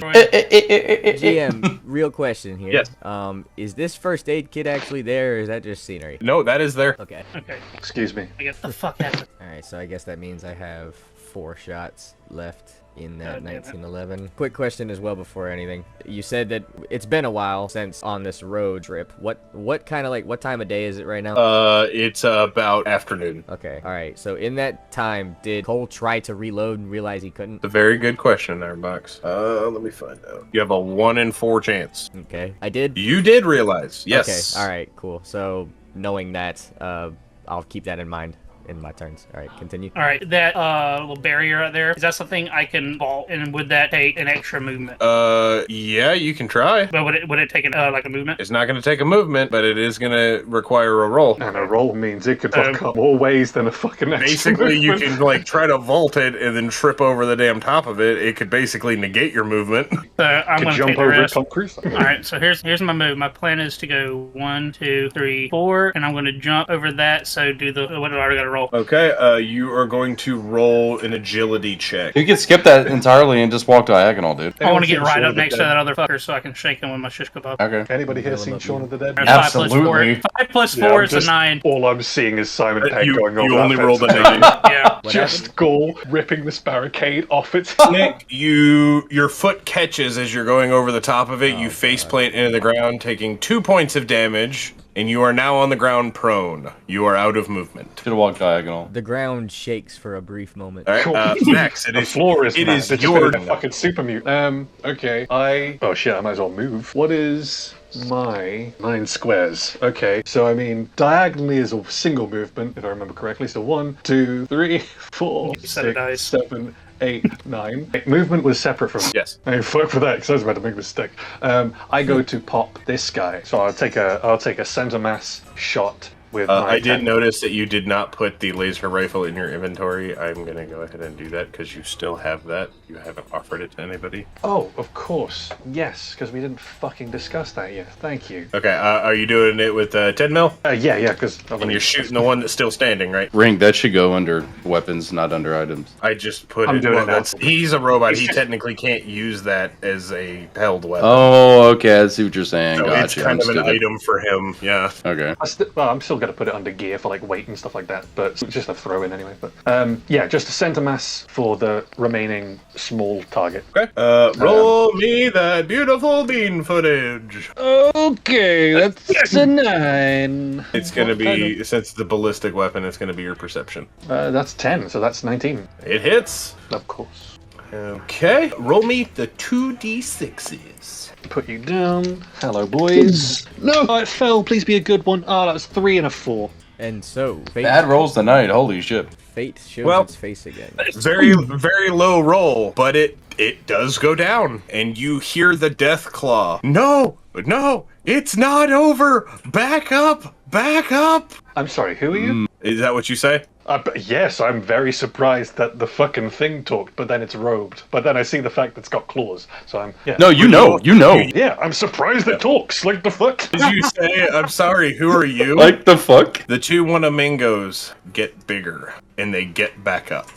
real question here. Yes. Is this first aid kit actually there, or is that just scenery? No, that is there. Okay. Okay, Excuse me. I guess the fuck happened. Alright, so I guess that means I have 4 shots left in that God damn it. 1911. Quick question as well before anything. You said that it's been a while since on this road trip. What kind of like, what time of day is it right now? It's about afternoon. Okay, alright. So in that time, did Cole try to reload and realize he couldn't? A very good question there, Box. Let me find out. You have a 1 in 4 chance. Okay, I did? You did realize, yes. Okay, alright, cool. So knowing that, I'll keep that in mind in my turns. Alright, continue. Alright, that little barrier right there, is that something I can vault, and would that take an extra movement? Yeah, you can try. But would it take like a movement? It's not going to take a movement, but it is going to require a roll. And a roll means it could fuck up more ways than a fucking extra Basically, you movement. can like try to vault it and then trip over the damn top of it. It could basically negate your movement. So I'm Could gonna jump take the over a rest. concrete. Alright, so here's my move. My plan is to go 1, 2, 3, 4, and I'm gonna jump over that, so do the what do I already gotta roll? Okay, you are going to roll an agility check. You can skip that entirely and just walk diagonal, dude. I want to get Anyone seen right Shaun up of the next to Dead? that other fucker so I can shake him with my shish kebab. Okay. Anybody here seen Shaun of the Dead? There's Absolutely. 5 plus 4 Yeah, is a just- 9. All I'm seeing is Simon Pegg You going over only that rolled a fence. negative. Yeah. What Just Gaul ripping this barricade off its Nick, your foot catches as you're going over the top of it. You faceplant into the ground, taking 2 points of damage, and you are now on the ground prone. You are out of movement. Should have walked diagonal. The ground shakes for a brief moment. All right, Cool. Max, it The is floor is it mad. is It's your been a fucking super mute. Okay. Oh shit, I might as well move. What is my 9 squares? Okay, so I mean, diagonally is a single movement, if I remember correctly. So 1, 2, 3, 4, You said it 6, dies. 7, 8, 9. Movement was separate from. Yes. I mean, fuck for that, because I was about to make a mistake. I go to pop this guy, so I'll take a center mass shot with. My I did 10. notice that you did not put the laser rifle in your inventory. I'm going to go ahead and do that because you still have that. You haven't offered it to anybody. Oh, of course, yes, because we didn't fucking discuss that yet. Thank you. Okay, are you doing it with 10 mil? Yeah, because And you're shooting the one that's still standing, right? Ring, that should go under weapons, not under items. I just put I'm it. doing Well, it now. that's, he's a robot. He technically can't use that as a held weapon. Oh, okay. I see what you're saying. so Gotcha. it's kind of an understood. item for him. Yeah. Okay. I'm still going to put it under gear for like weight and stuff like that, but it's just a throw in anyway. But yeah, just a center mass for the remaining small target. Okay. Roll me that beautiful bean footage. Okay, that's a 9. It's going to be, since it's a ballistic weapon, it's going to be your perception. That's 10, so that's 19. It hits. Of course. Okay. Roll me the 2d6s. Put you down. Hello, boys. No, it fell. Please be a good one. Oh, that was 3 and a 4. And so, Bad rolls tonight. Holy shit. fate shows Well, its face again. Very, very low roll, but it does go down, and you hear the death claw. No, it's not over. Back up, back up. I'm sorry, who are you? Is that what you say? Yes, I'm very surprised that the fucking thing talked, but then it's robed. But then I see the fact that it's got claws, so I'm... Yeah. No, you know. Yeah, I'm surprised it talks. Like the fuck? Did you say, I'm sorry, who are you? Like the fuck? The two Wanamingos get bigger. and they get back up.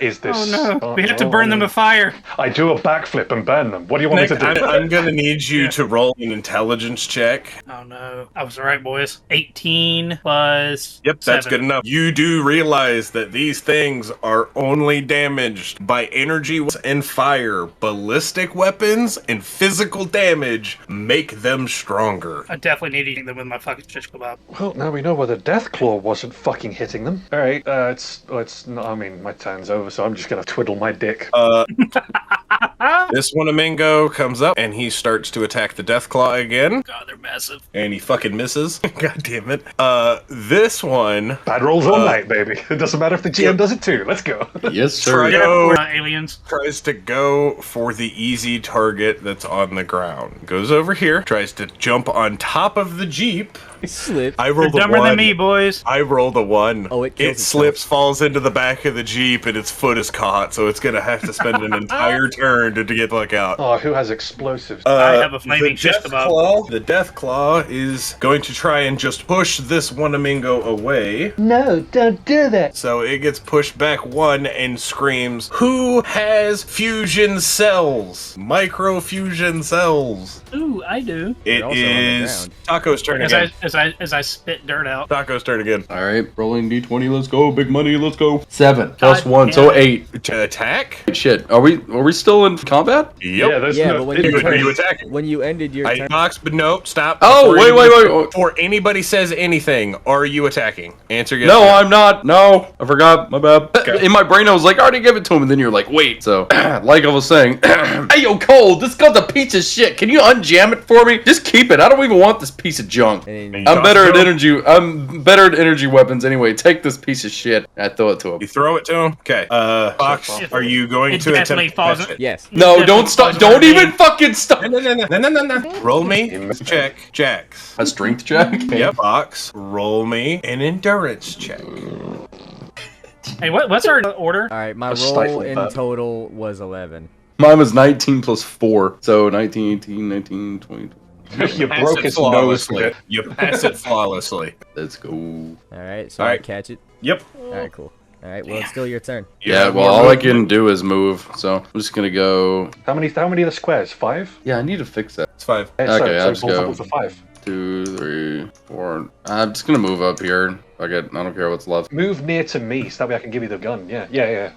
Is this? Oh no! We have to burn them with fire. I do a backflip and burn them. What do you want me to do? I'm gonna need you to roll an intelligence check. Oh no! I was right, boys. 18 plus. Yep, that's 7. good enough. You do realize that these things are only damaged by energy and fire. Ballistic weapons and physical damage make them stronger. I definitely need to eat them with my fucking shish kebab. Well, now we know why the death claw wasn't fucking hitting them. All right, it's not. I mean, my turn's over, so I'm just gonna twiddle my dick. This Wanamingo comes up and he starts to attack the death claw again. God, they're massive. And he fucking misses. God damn it. This one. Bad rolls all night, baby. It doesn't matter if the GM does it too. Let's go. Yes, sir. Go, We're not aliens. tries to go for the easy target that's on the ground. Goes over here, tries to jump on top of the Jeep. Slip. I You're rolled a dumber 1. than me, boys. I rolled a 1. Oh, it kills It itself. slips, falls into the back of the Jeep, and its foot is caught, so it's gonna have to spend an entire turn to get back out. Oh, who has explosives? I have a flaming shish kebab. The Death Claw is going to try and just push this Wanamingo away. No, don't do that. So it gets pushed back 1 and screams, "Who has fusion cells? Micro fusion cells." Ooh, I do. It also on the is ground. Taco's turn As again. I spit dirt out. Taco's turn again. All right, rolling d20. Let's go. Big money. Let's go. 7 plus God 1, damn so it. 8. To attack? Shit. Are we still in combat? Yep. Yeah, there's Yeah, no. but when Who are you attacking? When you ended your I turn, box, but no, stop. Oh, Before wait. anybody- Before anybody says anything, are you attacking? Answer yes. No, or I'm not. No, I forgot. My bad. Okay. In my brain, I was like, I already gave it to him, and then you're like, wait. So, like I was saying, hey, yo, Cole, this gun's a piece of shit. Can you unjam it for me? Just keep it. I don't even want this piece of junk. and I'm better at Go. energy. I'm better at energy weapons anyway. Take this piece of shit. I throw it to him. You throw it to him? Okay. Box, are you going It to definitely attempt falls to catch it? yes. No, Definitely don't stop. falls Don't under even me. fucking stop. No. Roll me. Check. Jacks. A strength check? Yep. Box. Roll me an endurance check. Hey, what's our order? All right, my A roll stifling in burp. total was 11. Mine was 19 plus 4. So 19, 18, 19, 20. You Pass broke it his nose with flawlessly. it. You pass it flawlessly. Let's go. All right, so All I right. catch it. Yep. All right, cool. All right, well, it's still your turn. You Yeah, have well, more all I movement. can do is move. So I'm just gonna go. How many are the squares? 5? Yeah, I need to fix that. It's 5. Okay, Okay, I'll just both go. levels are 5. 2, 3, 4. I'm just gonna move up here. Fuck it. I don't care what's left. Move near to me, so that way I can give you the gun. Yeah.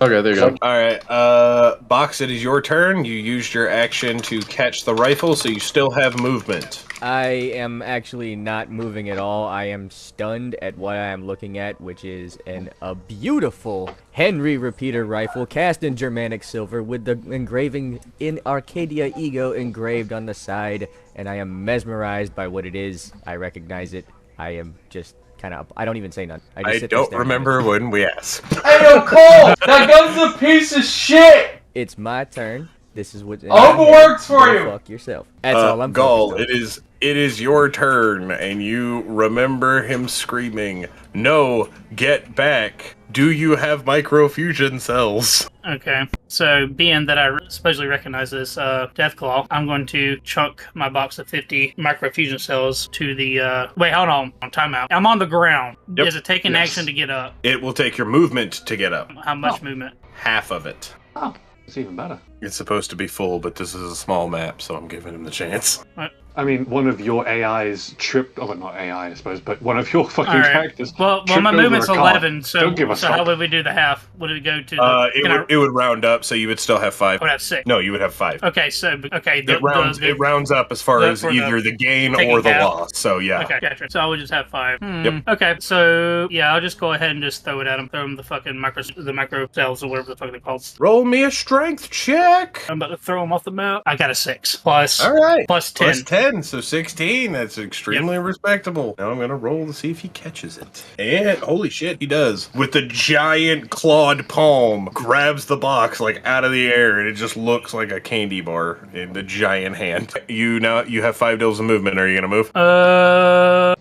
Okay, there you go. All right, Box, it is your turn. You used your action to catch the rifle, so you still have movement. I am actually not moving at all. I am stunned at what I am looking at, which is a beautiful Henry repeater rifle cast in Germanic silver with the engraving in Arcadia Ego engraved on the side, and I am mesmerized by what it is. I recognize it. I am just kind of. I don't even say none. just I sit there don't staring at remember it. when we asked. Hey, yo, Cole! That gun's a piece of shit! It's my turn. This is what. Overworks for Go you! Fuck yourself. That's all I'm Gaul, focused on. it is your turn, and you remember him screaming, "No, get back! Do you have microfusion cells?" Okay, so being that I supposedly recognize this Death Claw, I'm going to chunk my box of 50 microfusion cells to the. Wait, hold on. Timeout. I'm on the ground. Yep. Is it taking Yes. action to get up? It will take your movement to get up. How much movement? Half of it. Oh, it's even better. It's supposed to be full, but this is a small map, so I'm giving him the chance. I mean, one of your AIs tripped. Oh, well, not AI, I suppose, but one of your fucking All right. characters. Well, tripped my over movement's a car. 11. So, Don't give us how crap. would we do the half? Would it go to? The, It would round up, so you would still have 5. I would have 6. No, you would have 5. Okay, so It rounds up as far as for the either the gain taking or the half. loss. So yeah. Okay, gotcha. So I would just have 5. Yep. Okay, so yeah, I'll just go ahead and just throw it at him. Throw him the fucking micro cells or whatever the fuck they're called. Roll me a strength check. I'm about to throw him off the map. I got a 6 plus. All right. Plus 10. Plus 10, so 16. That's extremely respectable. Now I'm going to roll to see if he catches it. And holy shit, he does. With the giant clawed palm, grabs the box like out of the air, and it just looks like a candy bar in the giant hand. You have 5 deals of movement. Are you going to move?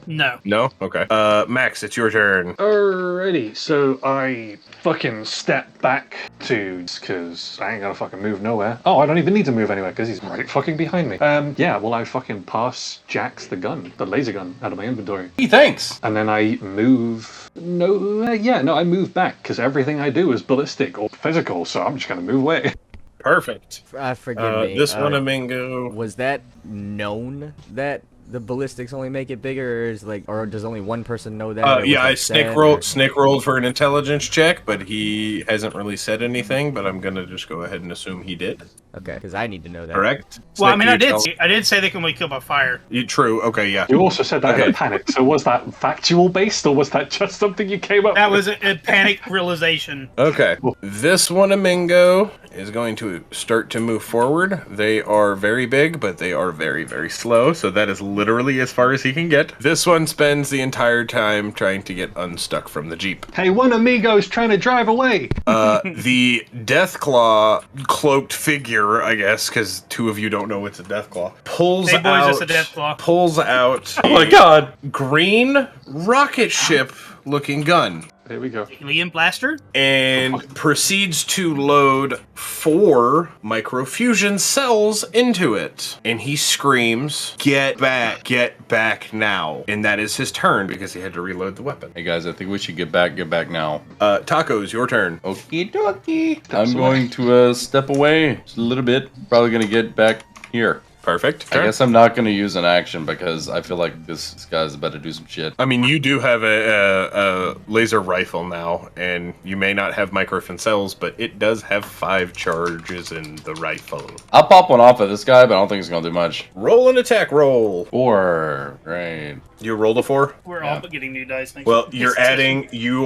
No. No? Okay. Max, it's your turn. Alrighty, so I fucking step back to, because I ain't gonna fucking move nowhere. Oh, I don't even need to move anywhere because he's right fucking behind me. Yeah, well, I fucking pass Jax the gun, the laser gun, out of my inventory. Hey, thanks. And then I move. I move back because everything I do is ballistic or physical, so I'm just gonna move away. Perfect. Forgive me. This one, Amingo. Was that known that the ballistics only make it bigger, or does only one person know that? Or was Yeah, I that said, Snake rolled for an intelligence check, but he hasn't really said anything. But I'm gonna just go ahead and assume he did. Okay, because I need to know that. Correct. Well, I Snake, mean, do you I did say they can be killed by fire. True. Okay. Yeah. You also said that in a panic, so was that factual based or was that just something you came up That with? was a panic realization. Okay. This one, Amingo, is going to start to move forward. They are very big, but they are very, very slow. So that is literally as far as he can get. This one spends the entire time trying to get unstuck from the Jeep. Hey, one amigo's trying to drive away. The Deathclaw cloaked figure, I guess, because two of you don't know it's a Deathclaw, pulls Hey, boys, out. it's a Deathclaw. Pulls out. Oh my god. Green rocket ship looking gun. Here we go. Alien blaster? And proceeds to load 4 microfusion cells into it. And he screams, get back now. And that is his turn because he had to reload the weapon. Hey guys, I think we should get back now. Tacos, your turn. Okie dokie. I'm going to step away just a little bit. Probably gonna get back here. Perfect. I guess I'm not gonna use an action because I feel like this guy's about to do some shit. I mean, you do have a laser rifle now, and you may not have microfin cells, but it does have 5 charges in the rifle. I'll pop one off of this guy, but I don't think it's gonna do much. Roll an attack roll. 4. Great. You rolled a 4? We're all but getting new dice. Thanks. Well, you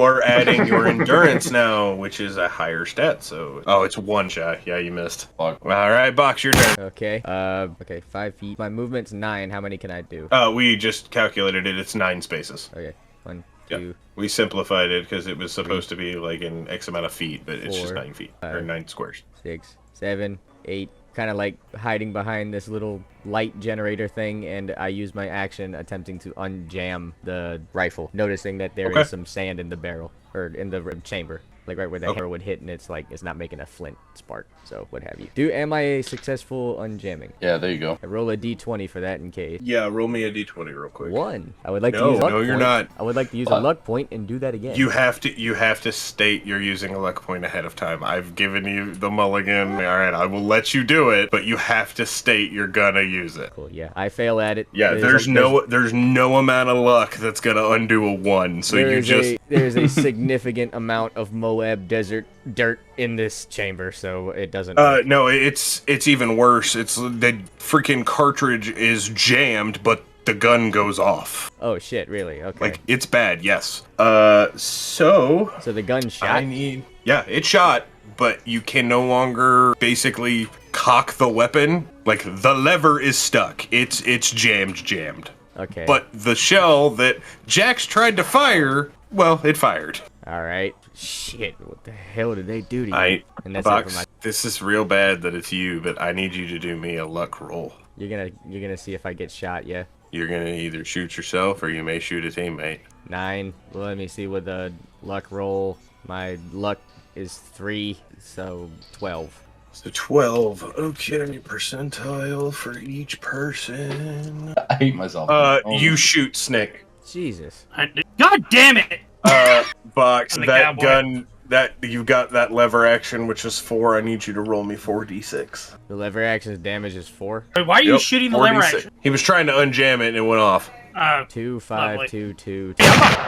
are adding your endurance now, which is a higher stat, so... Oh, it's 1 shot. Yeah, you missed. Fuck. Alright, Box, your turn. Okay. Okay, 5 feet. My movement's 9. How many can I do? We just calculated it. It's 9 spaces. Okay. 1, Yeah. 2. We simplified it because it was supposed to be like in X amount of feet, but it's just 4, 9 feet, or 9 squares. 6, 7, 8. Kind of like hiding behind this little light generator thing, and I use my action attempting to unjam the rifle, noticing that there is some sand in the barrel, or in the chamber, like right where the hammer would hit, and it's like it's not making a flint spark, so what have you. Am I successful unjamming? Yeah, there you go. I roll a d20 for that in case. Yeah, roll me a d20 real quick. 1. I would like to No, use a luck no, you're point. not. I would like to use a luck point and do that again. You have to state you're using a luck point ahead of time. I've given you the mulligan. All right, I will let you do it, but you have to state you're gonna use it. Cool. Yeah, I fail at it. Yeah, there's no amount of luck that's gonna undo a 1. So there's a significant amount of Moab desert dirt in this chamber, so it doesn't. No, it's even worse. It's the freaking cartridge is jammed, but the gun goes off. Oh shit! Really? Okay. Like it's bad. Yes. So the gun shot. Yeah, it shot, but you can no longer basically cock the weapon. Like the lever is stuck. It's jammed. Okay. But the shell that Jax tried to fire, well, it fired. All right. Shit! What the hell did they do to you? And that's Box, it for my... this is real bad that it's you, but I need you to do me a luck roll. You're gonna see if I get shot. Yeah. You're gonna either shoot yourself or you may shoot a teammate. 9. Well, let me see with the luck roll. My luck is 3, so 12. So 12. Okay, percentile for each person. I hate myself. You shoot Snake. Jesus. God damn it! Box, I'm the that cowboy. gun, that you've got that lever action, which is 4. I need you to roll me 4d6. The lever action's damage is 4. Wait, why are you shooting the lever 4d6. action? He was trying to unjam it and it went off. 2, 5, lovely. 2, 2.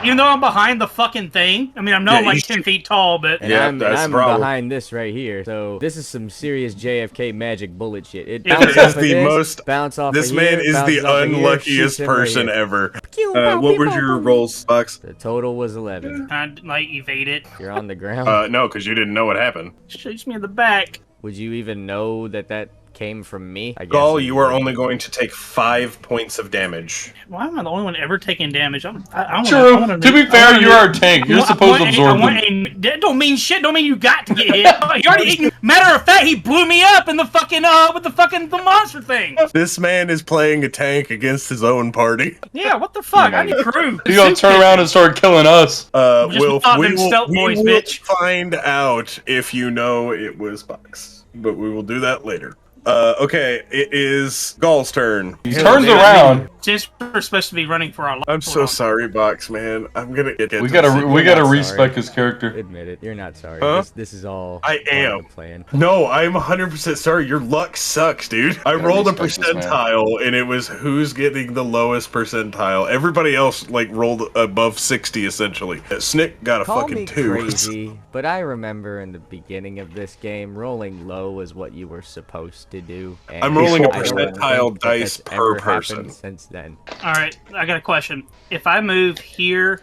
Even though I'm behind the fucking thing, I mean, I'm not Yeah, like you 10 feet tall, but And Yeah, I'm that's the I'm problem. behind this right here. So this is some serious JFK magic bullet shit. It Yeah, bounces This off is of the this, most. bounce off This of man here, is the bounces off of here, unluckiest shoots him right person here. ever. What was your rolls, Box? The total was 11. I'd like evade it. You're on the ground. No, because you didn't know what happened. Shoots me in the back. Would you even know that came from me. I guess. Gaul, you are only going to take 5 points of damage. Why am I the only one ever taking damage? I True. wanna To be fair, you are a tank. You're supposed to absorb them. That don't mean shit. Don't mean you got to get hit. You already eaten. Matter of fact, he blew me up in the fucking with the monster thing. This man is playing a tank against his own party. Yeah, what the fuck? I need crew. You're gonna turn around and start killing us. We stealth boys, will bitch. find out if you know it was Box, but we will do that later. Okay, it is Gaul's turn. He turns around. Since we're supposed to be running for our life. I'm so sorry, Box, man. I'm gonna get. We gotta respec his character. Admit it. You're not sorry. Huh? This is all. I am. The plan. No, I'm 100% sorry. Your luck sucks, dude. I rolled a respect this man. percentile, and it was who's getting the lowest percentile. Everybody else like rolled above 60, essentially. Snick got a Call fucking me 2. crazy, but I remember in the beginning of this game, rolling low was what you were supposed to do. And I'm rolling a I don't percentile think that dice that's per ever person. happened since then. All right, I got a question. If I move here,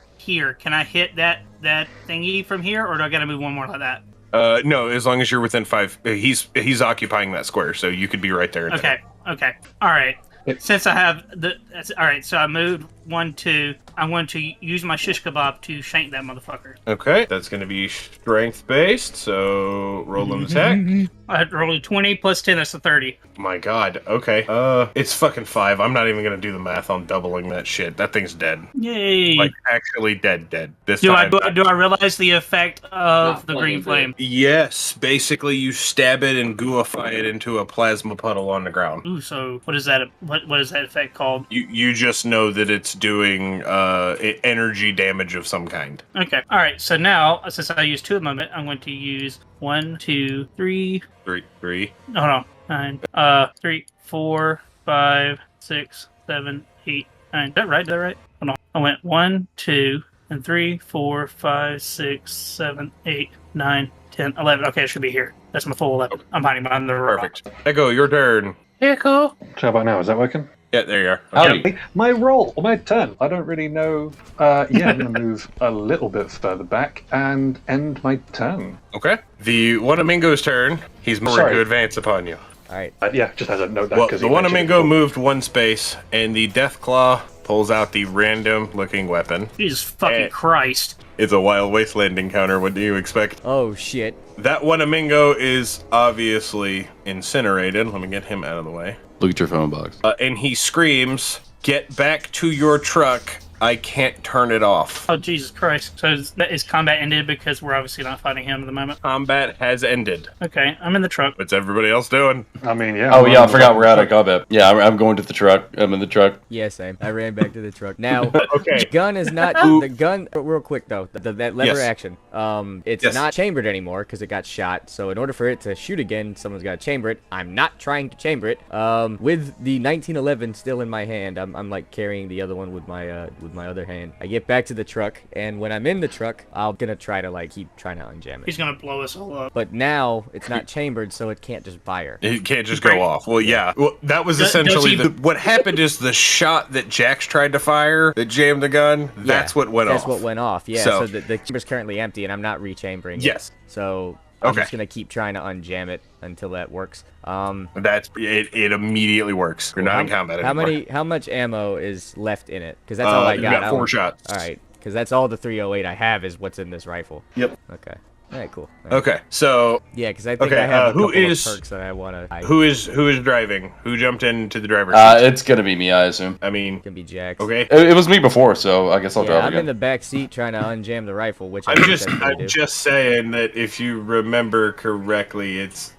can I hit that thingy from here, or do I got to move one more like that? No, as long as you're within 5. He's occupying that square, so you could be right there. Okay. All right. Since I have all right, so I moved 1, 2. I'm going to use my shish kebab to shank that motherfucker. Okay, that's going to be strength based. So roll an attack. I rolled a 20 plus 10. That's a 30. My God. Okay. It's fucking 5. I'm not even gonna do the math on doubling that shit. That thing's dead. Yay! Like actually dead. This do time. I realize the effect of Not the green flame? Yes. Basically, you stab it and gooify it into a plasma puddle on the ground. Ooh, so what is that? What is that effect called? You just know that it's doing energy damage of some kind. Okay. All right. So now, since I used 2 of them, I'm going to use 1, 2, 3. Three. No. 9. 3, 4, 5, 6, 7, 8, 9. Is that right? Hold on. I went 1, 2, and 3, 4, 5, 6, 7, 8, 9, 10, 11. Okay, it should be here. That's my full 11. I'm hiding behind the rock. Perfect. Echo, your turn. Echo. So how about now? Is that working? Yeah, there you are. Howdy. My roll, or my turn. I don't really know. Yeah, I'm going to move a little bit further back and end my turn. Okay. The Wanamingo's turn. He's moving Sorry. to advance upon you. All right. Yeah, just as a note that Well, because the Wanamingo moved 1 space, and the Deathclaw pulls out the random-looking weapon. Jesus fucking Christ. It's a Wild Wasteland encounter. What do you expect? Oh shit. That Wanamingo is obviously incinerated. Let me get him out of the way. Look at your phone box. And he screams, "Get back to your truck. I can't turn it off." Oh, Jesus Christ. So is combat ended because we're obviously not fighting him at the moment? Combat has ended. Okay, I'm in the truck. What's everybody else doing? I mean, yeah. Oh yeah, I forgot we're out of combat. Yeah, I'm going to the truck. I'm in the truck. Yeah, same. I ran back to the truck. Now, Okay. the gun is not the gun. Real quick though, that lever Yes. action. It's Yes. not chambered anymore because it got shot. So in order for it to shoot again, someone's got to chamber it. I'm not trying to chamber it. With the 1911 still in my hand, I'm like carrying the other one with my other hand. I get back to the truck, and when I'm in the truck, I'm gonna try to like keep trying to unjam it. He's gonna blow us all up. But now it's not chambered, so it can't just fire. It can't just go off. Well, yeah. Well, that was essentially what happened. Is the shot that Jax tried to fire that jammed the gun? That's what went off. That's what went off. Yeah. So the chamber's currently empty, and I'm not rechambering it. Yes. So I'm Okay. just gonna keep trying to unjam it until that works. That's it. It immediately works. You're not in combat anymore. How much ammo is left in it? Because that's all I You got. got 4 shots. All right. Because that's all the 308 I have is what's in this rifle. Yep. Okay. All right. Cool. All right. Okay. So Yeah, because I think Okay, I have a who couple is- of perks that I want to. who is driving? Who jumped into the driver's seat? It's gonna be me, I assume. I mean, Can be Jax. okay. It was me before, so I guess I'll Yeah, drive I'm again. in the back seat trying to unjam the rifle, which I I'm think just that's what I do. saying that if you remember correctly, it's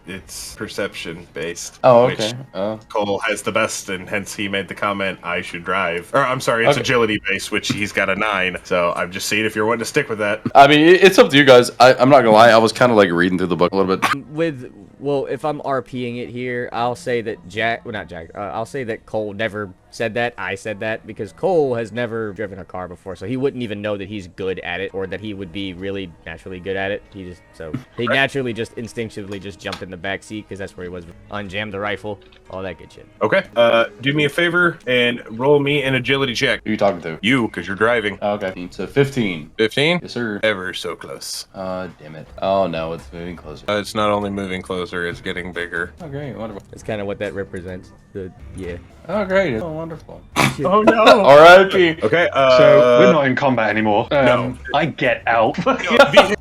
perception based. Oh, which okay. Cole has the best, and hence he made the comment, "I should drive." Or I'm sorry, it's Okay. agility based, which he's got a 9. So I'm just seeing if you're wanting to stick with that. I mean, it's up to you guys. I'm not gonna lie. I was kind of like reading through the book a little bit. Well, if I'm RPing it here, I'll say that I'll say that Cole never said that, I said that, because Cole has never driven a car before, so he wouldn't even know that he's good at it, or that he would be really naturally good at it. He naturally just instinctively just jumped in the back seat, because that's where he was. Unjammed the rifle, all that good shit. Okay. Do me a favor and roll me an agility check. Who are you talking to? You, because you're driving. Okay. So 15. 15? Yes, sir. Ever so close. Damn it. Oh, no, it's moving closer. It's not only moving closer, it's getting bigger. Oh, great. Wonderful. That's kind of what that represents. Yeah. Oh, great. Oh, wonderful. Oh no! R.I.P. Okay, So we're not in combat anymore. No. I get out.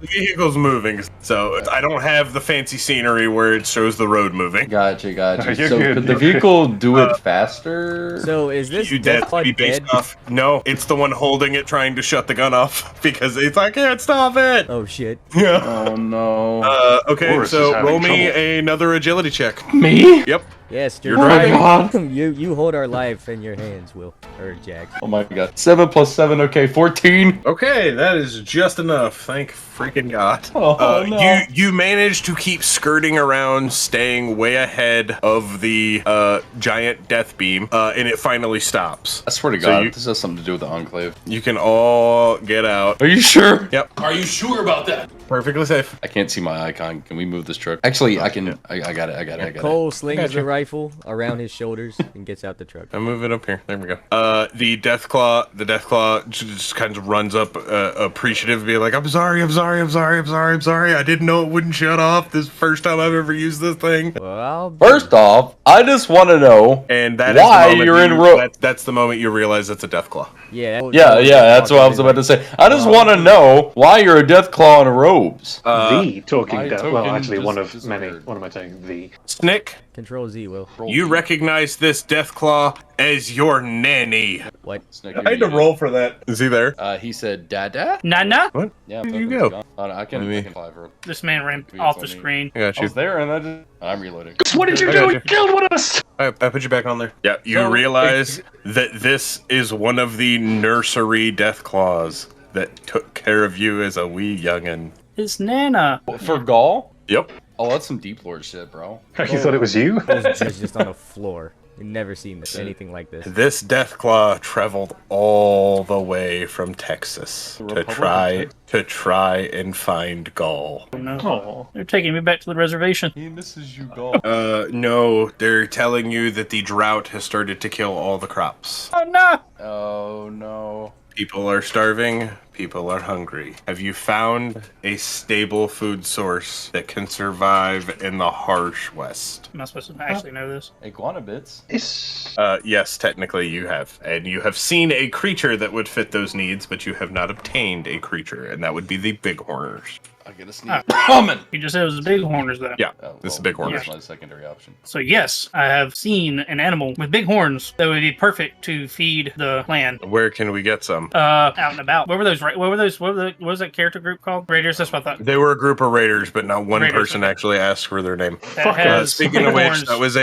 Vehicle's moving, so I don't have the fancy scenery where it shows the road moving. Gotcha. You're So good, could the you're vehicle do it faster? So is this You dead? Deathclaw Be based dead? off. No, it's the one holding it, trying to shut the gun off because it's I can't stop it. Oh shit. Yeah. Oh, no. Okay, Boris is so having roll me trouble. another agility check. Me? Yep. Yes, You're Oh, my driving. God. you hold our life in your hands, Will. Or Jack. Oh, my God. 7 plus 7, okay, 14. Okay, that is just enough. Thank freaking God. Oh, no. You managed to keep skirting around, staying way ahead of the giant death beam, and it finally stops. I swear to So God, you- this has something to do with the Enclave. You can all get out. Are you sure? Yep, Are you sure about that? perfectly safe. I can't see my icon. Can we move this truck? Actually, I can. I got it. Cole slings Gotcha. the rifle around his shoulders and gets out the truck. I move it up here. There we go. The Deathclaw just kind of runs up, appreciative, be like, I'm sorry. I didn't know it wouldn't shut off. This is the first time I've ever used this thing. Well, First off, I just want to know And that why is the moment you're in row. That's the moment you realize it's a Deathclaw. yeah. Yeah, that's what I was about to say. I just want to know why you're a Deathclaw in robes. The talking my death. Well, token actually, one of just many. disappeared. What am I saying? The. Snick, Control Z, Will. you recognize this Deathclaw as your nanny. What? I had to roll for that. Is he there? He said, "Dada." Nana, What? Yeah, Where did you fucking go? gone. Oh, no, I can Maybe. fly for. this man ran Please off let the me- screen. I got I you. was there, and I'm reloading. What did you I do? got You you. killed one of us. I put you back on there. Yeah, you So, realize that this is one of the nursery Deathclaws that took care of you as a wee youngin'. It's Nana. For Gaul? Yep. Oh, that's some deep lord shit, bro. You thought it was you? It's just on the floor. You've never seen this, anything like this. This Deathclaw traveled all the way from Texas to Republic try and find Gaul. Oh no. Oh. They're taking me back to the reservation. He misses you, Gaul. No, they're telling you that the drought has started to kill all the crops. Oh no. Oh no. People are starving, people are hungry. Have you found a stable food source that can survive in the harsh West? Am I supposed to actually know this? Iguana bits. It's. Yes, technically you have. And you have seen a creature that would fit those needs, but you have not obtained a creature, and that would be the bighorners. I get a sneak. Coming. You just said it was the bighorners, though. Yeah, Oh, this is well, bighorners. That's my secondary option. So yes, I have seen an animal with big horns that would be perfect to feed the clan. Where can we get some? Out and about. What were those? What were those? What was that character group called? Raiders. That's what I thought. They were a group of raiders, but not one Raiders, person okay. actually asked for their name. That has Speaking big of which, horns. that was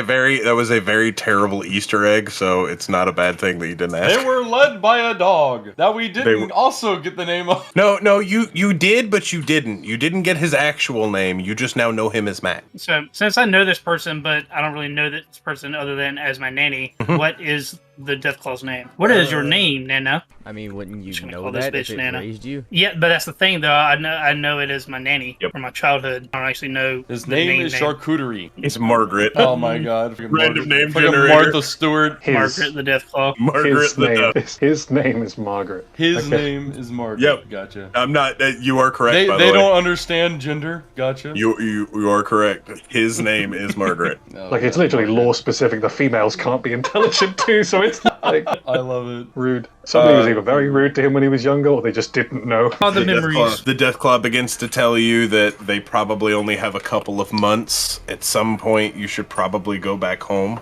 a very terrible Easter egg, so it's not a bad thing that you didn't ask. They were led by a dog that we didn't were- also get the name of. No, you did, but you didn't. You didn't get his actual name. You just now know him as Matt. So since I know this person, but I don't really know this person other than as my nanny, what is the Deathclaw's name? What is your name, Nana? I mean, wouldn't you Just gonna know call this that if bitch it Nana. raised you? Yeah, but that's the thing, though. I know it as my nanny Yep. from my childhood. I don't actually know His the name main is charcuterie. It's Margaret. Oh my god. Fucking Random name fucking generator. Martha Stewart. Margaret the Deathclaw. Margaret His the name, Duck. his name is Margaret. His Okay. name is Margaret. Yep. Gotcha. I'm not. You are correct. They by the way. don't understand gender. Gotcha. You are correct. His name is Margaret. No, Like, it's yeah, literally Margaret. law specific. The females can't be intelligent too, so it's like I love it. rude. Somebody was either very rude to him when he was younger, or they just didn't know. All the memories. The Deathclaw begins to tell you that they probably only have a couple of months. At some point, you should probably go back home.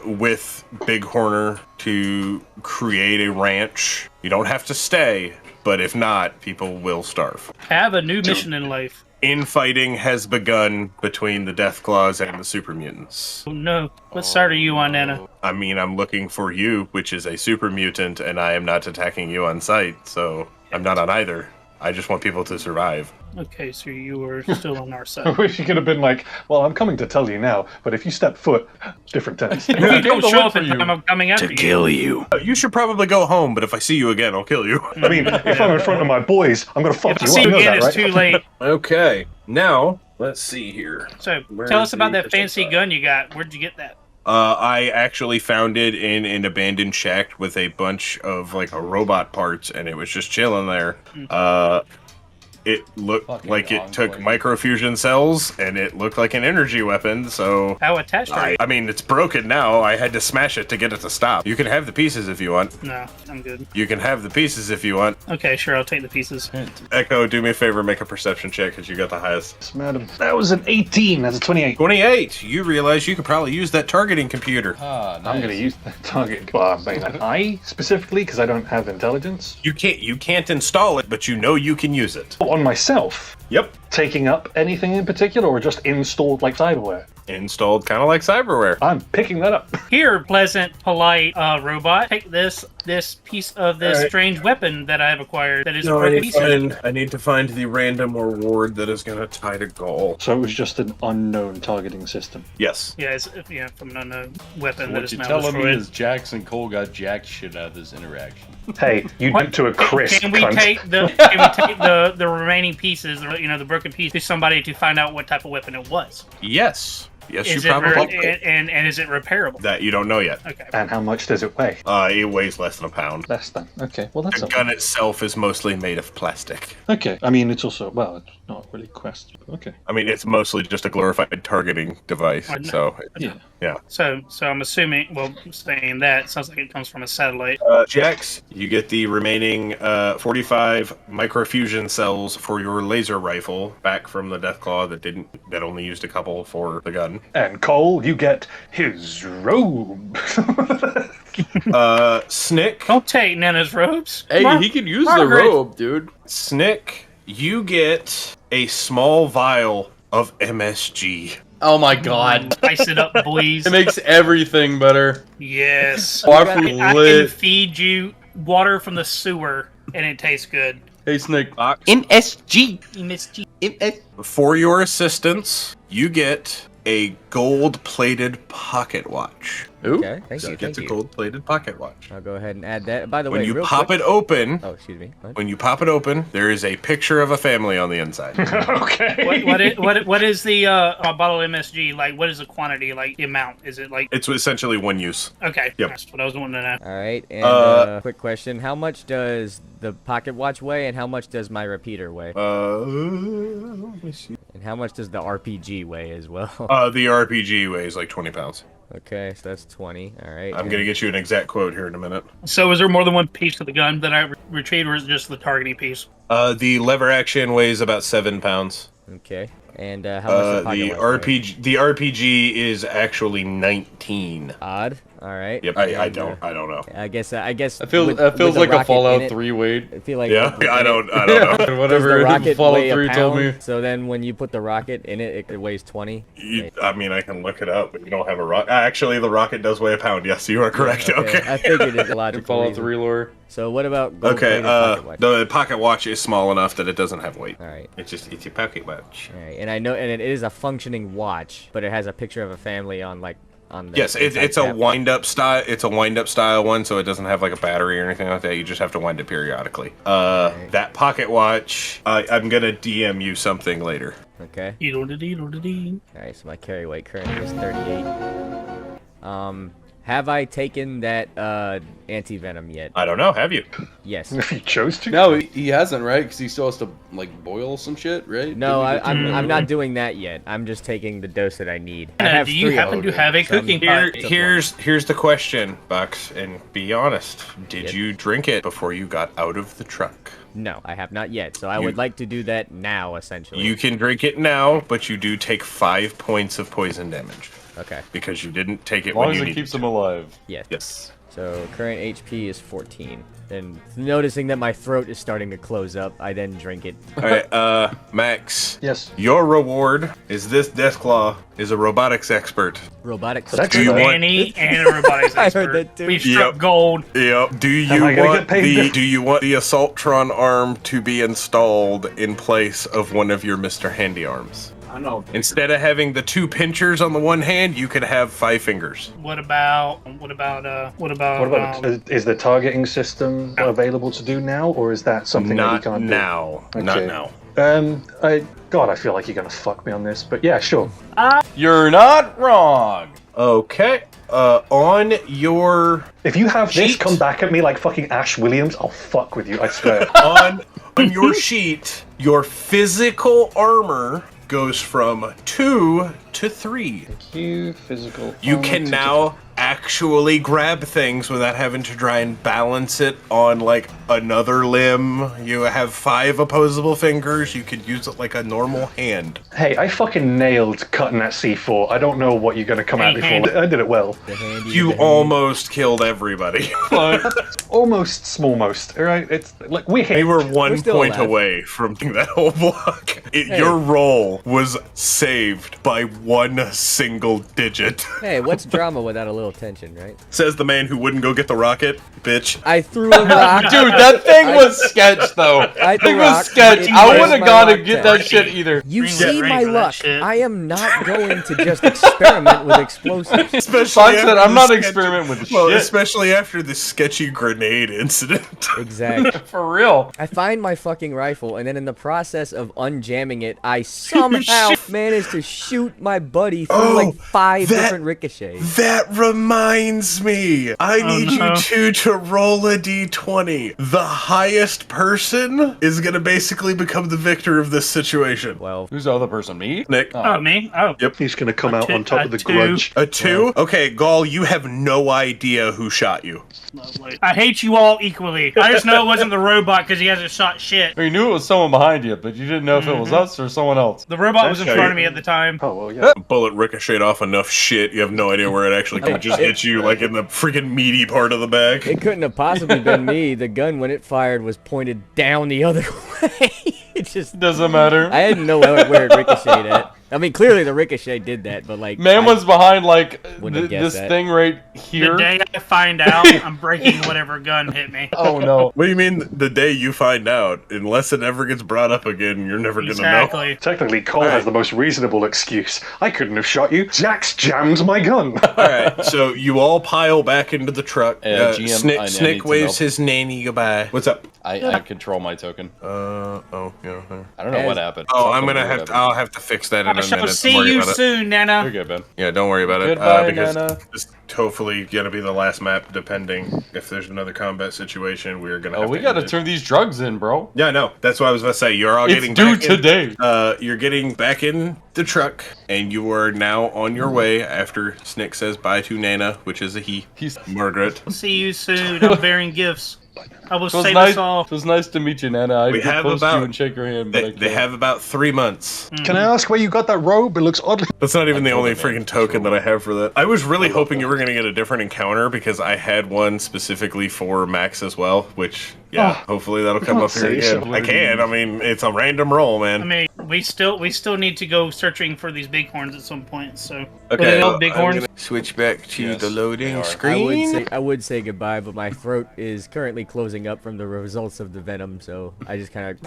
With Bighorner to create a ranch. You don't have to stay, but if not, people will starve. Have a new mission in life. Infighting has begun between the Deathclaws and the super mutants. Oh no. What side are you on, Nana? I mean, I'm looking for you, which is a super mutant, and I am not attacking you on sight, so I'm not on either. I just want people to survive. Okay, so you were still on our I side. wish you could have been like, well, I'm coming to tell you now, but if you step foot, different tense. If you don't show up in time, I'm coming after you. Kill you. You should probably go home, but if I see you again, I'll kill you. I mean, if I'm in front of my boys, I'm going to fuck If I you see up. you You know again, that, it's right? too late. Okay, now let's see here. So Where tell is us about the that fancy percentile? gun you got. Where'd you get that? I actually found it in an abandoned shack with a bunch of like robot parts, and it was just chilling there. It looked Fucking like it took ongoing. microfusion cells, and it looked like an energy weapon. So How attached are you? I mean, it's broken now. I had to smash it to get it to stop. You can have the pieces if you want. No, I'm good. You can have the pieces if you want. Okay, sure, I'll take the pieces. Echo, do me a favor, make a perception check because you got the highest. Yes, madam. That was an 18. That's a 28. 28. You realize you could probably use that targeting computer. Ah, nice. I'm going to use that target. Well, I mean, I specifically, because I don't have intelligence. You can't install it, but you know you can use it. On myself, Yep. taking up anything in particular, or just installed like cyberware? Installed kind of like cyberware. I'm picking that up. Here, pleasant, polite robot, take this piece of this Alright. strange weapon that I have acquired that is a No, broken piece. I need to find the random reward that is going to tie to Gaul. So it was just an unknown targeting system. Yes. Yeah, it's from an unknown weapon that What is you're now telling me destroyed. is Jax and Cole got jack shit out of this interaction. Hey, you went to a crisp, Can we cunt. take the remaining pieces, the broken piece, to somebody to find out what type of weapon it was? Yes. Yes, Is you it probably and is it repairable? That you don't know yet. Okay. And how much does it weigh? It weighs less than a pound. Less than. Okay, well that's The gun itself is mostly made of plastic. okay. I mean, it's also it's not really quest. Okay. I mean, it's mostly just a glorified targeting device. I know. So, Yeah. yeah. So I'm assuming. Well, saying that sounds like it comes from a satellite. Jax, you get the remaining 45 microfusion cells for your laser rifle back from the Deathclaw that only used a couple for the gun. And Cole, you get his robe. Snick, Don't take Nana's robes. Hey, Mar- he can use Margaret. the robe, dude. Snick, you get a small vial of MSG. Oh my god. Spice it up, boys. It makes everything better. Yes. Waffle I can lit. feed you water from the sewer, and it tastes good. Hey, Snake. MSG. MSG. For your assistance, you get a gold-plated pocket watch. Ooh. Okay, thank you. It's Thank a you. gold-plated pocket watch. I'll go ahead and add that. By the When way, you real pop quick- it open, Oh, excuse me. What? when you pop it open, there is a picture of a family on the inside. Okay. What is the bottle of MSG like? What is the quantity like? The amount? Is it like It's essentially one use. okay? Yep. That's what I was wanting to know. All right, and quick question: how much does the pocket watch weigh, and how much does my repeater weigh, Let me see. and how much does the RPG weigh as well? The RPG weighs like 20 pounds. Okay, so that's 20. All right. I'm gonna get you an exact quote here in a minute. So is there more than one piece to the gun that I retrieved, or is it just the targeting piece? The lever action weighs about 7 pounds. Okay, and how much does the pocket The watch weigh? RPG, the RPG is actually 19. Odd. All right. Yep, I don't know. I guess. That with- feels with like the a rocket in Fallout it, 3 weight. I feel like Yeah, with- I in it, don't know. Does the Whatever rocket Fallout weigh a 3 told me. pound? So then, when you put the rocket in it, it weighs 20. I mean, I can look it up, but you don't have a rocket. Actually, the rocket does weigh a pound. Yes, you are correct. Okay. I figured it's a In logical Fallout reason. 3 lore. So what about gold Okay. plated pocket watch? The pocket watch is small enough that it doesn't have weight. All right. It's a pocket watch. All right, and I know, and it is a functioning watch, but it has a picture of a family on the Yes, inside it's a cap. wind-up style. It's a wind-up style one, so it doesn't have like a battery or anything like that. You just have to wind it periodically. That pocket watch, I'm gonna DM you something later. Okay. Eedle-de-dee-dle-de-dee. All right, so my carry weight currently is 38. Have I taken that anti-venom yet? I don't know. Have you? Yes. If you chose to. No, he hasn't, right? Because he still has to, like, boil some shit, right? No, Didn't he I'm not doing that yet. I'm just taking the dose that I need. I Nana, have do you 3 happen of to them, have a so I'm- cooking Here, pot? here's the question, Bucks, and be honest. Did Yes. you drink it before you got out of the truck? No, I have not yet. So I would like to do that now, essentially. You can drink it now, but you do take 5 points of poison damage. Okay. because you didn't take it As long when as you it needed keeps to. them alive. Yes. Yes. So current HP is 14. And noticing that my throat is starting to close up, I then drink it. All right, Max. Yes. Your reward is this Deathclaw is a robotics expert. Robotics. That's Do you fair. want? Annie and a robotics I expert. heard that too. We've struck Yep. gold. Yep. Do Am you I gonna want get paid? do you want the Assaultron arm to be installed in place of one of your Mr. Handy arms? I know. Instead of having the 2 pinchers on the one hand, you could have 5 fingers. What about What about is the targeting system available to do now, or is that something that you Not can't now. do? Not Okay. now. I feel like you're gonna fuck me on this, but yeah, sure. You're not wrong. Okay. On your If you have this Sheet. come back at me like fucking Ash Williams, I'll fuck with you. I swear. on your sheet, your physical armor goes from 2 to 3. you physical. You can now actually grab things without having to try and balance it on like another limb. You have 5 opposable fingers. You could use it like a normal hand. Hey, I fucking nailed cutting that C4. I don't know what you're gonna come at me Hey, for. I did it well. The handy, You the handy. almost killed everybody. Almost smallmost. All right, it's like we're They here. were 1 still point alive. away from doing that whole block. Hey. Your roll was saved by 1 single digit. Hey, what's drama without a little tension, right? Says the man who wouldn't go get the rocket, bitch. I threw a rock. Dude, that thing was sketch though. I That thing rock. was sketch. It I was wouldn't have my gone to rock get test. that shit either. You Green see light my for that luck. shit. I am not going to just experiment with explosives. Especially Fox said, after I'm the not sketchy- experimenting with Well, shit. especially after the sketchy grenade incident. Exactly. For real. I find my fucking rifle, and then in the process of unjamming it, I somehow managed to shoot my buddy through like 5 that- different ricochets. That reminds me. I need no. you two to roll a d20. The highest person is going to basically become the victor of this situation. 12. Who's the other person? Me? Nick. Oh, me? Oh. He's gonna come out two- on top a of the two. grudge. A 2? Okay, Gaul, you have no idea who shot you. Lovely. I hate you all equally. I just know it wasn't the robot because he hasn't shot shit. You knew it was someone behind you, but you didn't know if it was us or someone else. The robot was in Okay. front of me at the time. Oh well, yeah. A bullet ricocheted off enough shit, you have no idea where it actually could just hit you, like in the freaking meaty part of the back. It couldn't have possibly been me. The gun, when it fired, was pointed down the other way. It just... Doesn't matter. I didn't know where it ricocheted at. I mean, clearly the ricochet did that, but like... Man I was behind like wouldn't have guessed this that. thing right The here. day I find out, I'm breaking whatever gun hit me. Oh no. What do you mean the day you find out? Unless it ever gets brought up again, you're never gonna know. Exactly. Technically, Cole has the most reasonable excuse. I couldn't have shot you. Jax jammed my gun. Alright, so you all pile back into the truck. GM, Snick, I need Snick to waves know. his nanny goodbye. What's up? I control my token. Oh, yeah. I don't know what happened. Oh, I'm Something gonna weird have to, happened. I'll have to fix that in I a shall minute. Don't see worry you about it. soon, Nana. You're good, Ben. Yeah, don't worry about it. Goodbye, Because Nana. it's hopefully gonna be the last map, depending if there's another combat situation. We're gonna. Oh, have we to gotta end it. turn these drugs in, bro. Yeah, no, that's what I was about to say. You're all It's getting due back in- today. You're getting back in the truck, and you are now on your way after Snick says bye to Nana, which is a he. He's. Margaret. See you soon. I'm bearing gifts. I will It was save nice. us all. It was nice to meet you, Nana. I We did have close to about- you and shake your hand, but I They can't. have about 3 months. Can I ask where you got that robe? It looks oddly. That's not even the told only him, man. freaking token that I have for that. I was really hoping you were going to get a different encounter because I had one specifically for Max as well, which, yeah, hopefully that'll come up here say again. so. I can. I mean, it's a random roll, man. I mean, we still need to go searching for these bighorns at some point. So Okay, Are well, they bighorns? switch back to Yes, the loading they are. screen. I would say goodbye, but my throat is currently closing up from the results of the venom, so I just kind of...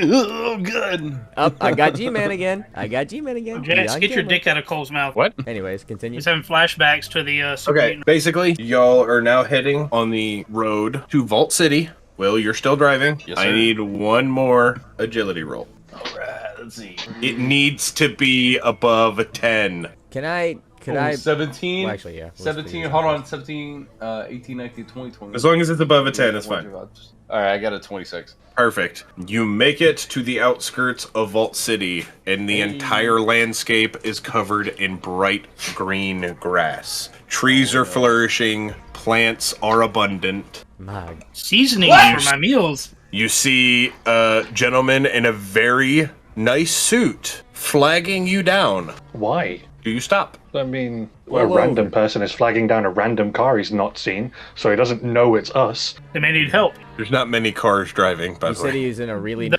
Oh, good. Up, I got G-Man again. Jax, On get your camera. dick out of Cole's mouth. What? Anyways, continue. He's having flashbacks to the super Okay, mutant. basically, y'all are now heading on the road to Vault City. Will, you're still driving. Yes, I sir. need one more agility roll. Alright, let's see. It needs to be above a 10. Can I... 17? Well, actually, yeah. let's 17, do hold that. on, 17, 18, 19, 20, 20. As long as it's above a 10, it's fine. Alright, I got a 26. Perfect. You make it to the outskirts of Vault City, and the entire landscape is covered in bright green grass. Trees are flourishing, plants are abundant. My... Seasoning for my meals. You see a gentleman in a very nice suit flagging you down. Why? Do you stop? I mean, Pull a random over. person is flagging down a random car he's not seen, so he doesn't know it's us. They may need help. There's not many cars driving, by He the said way. he's in a really...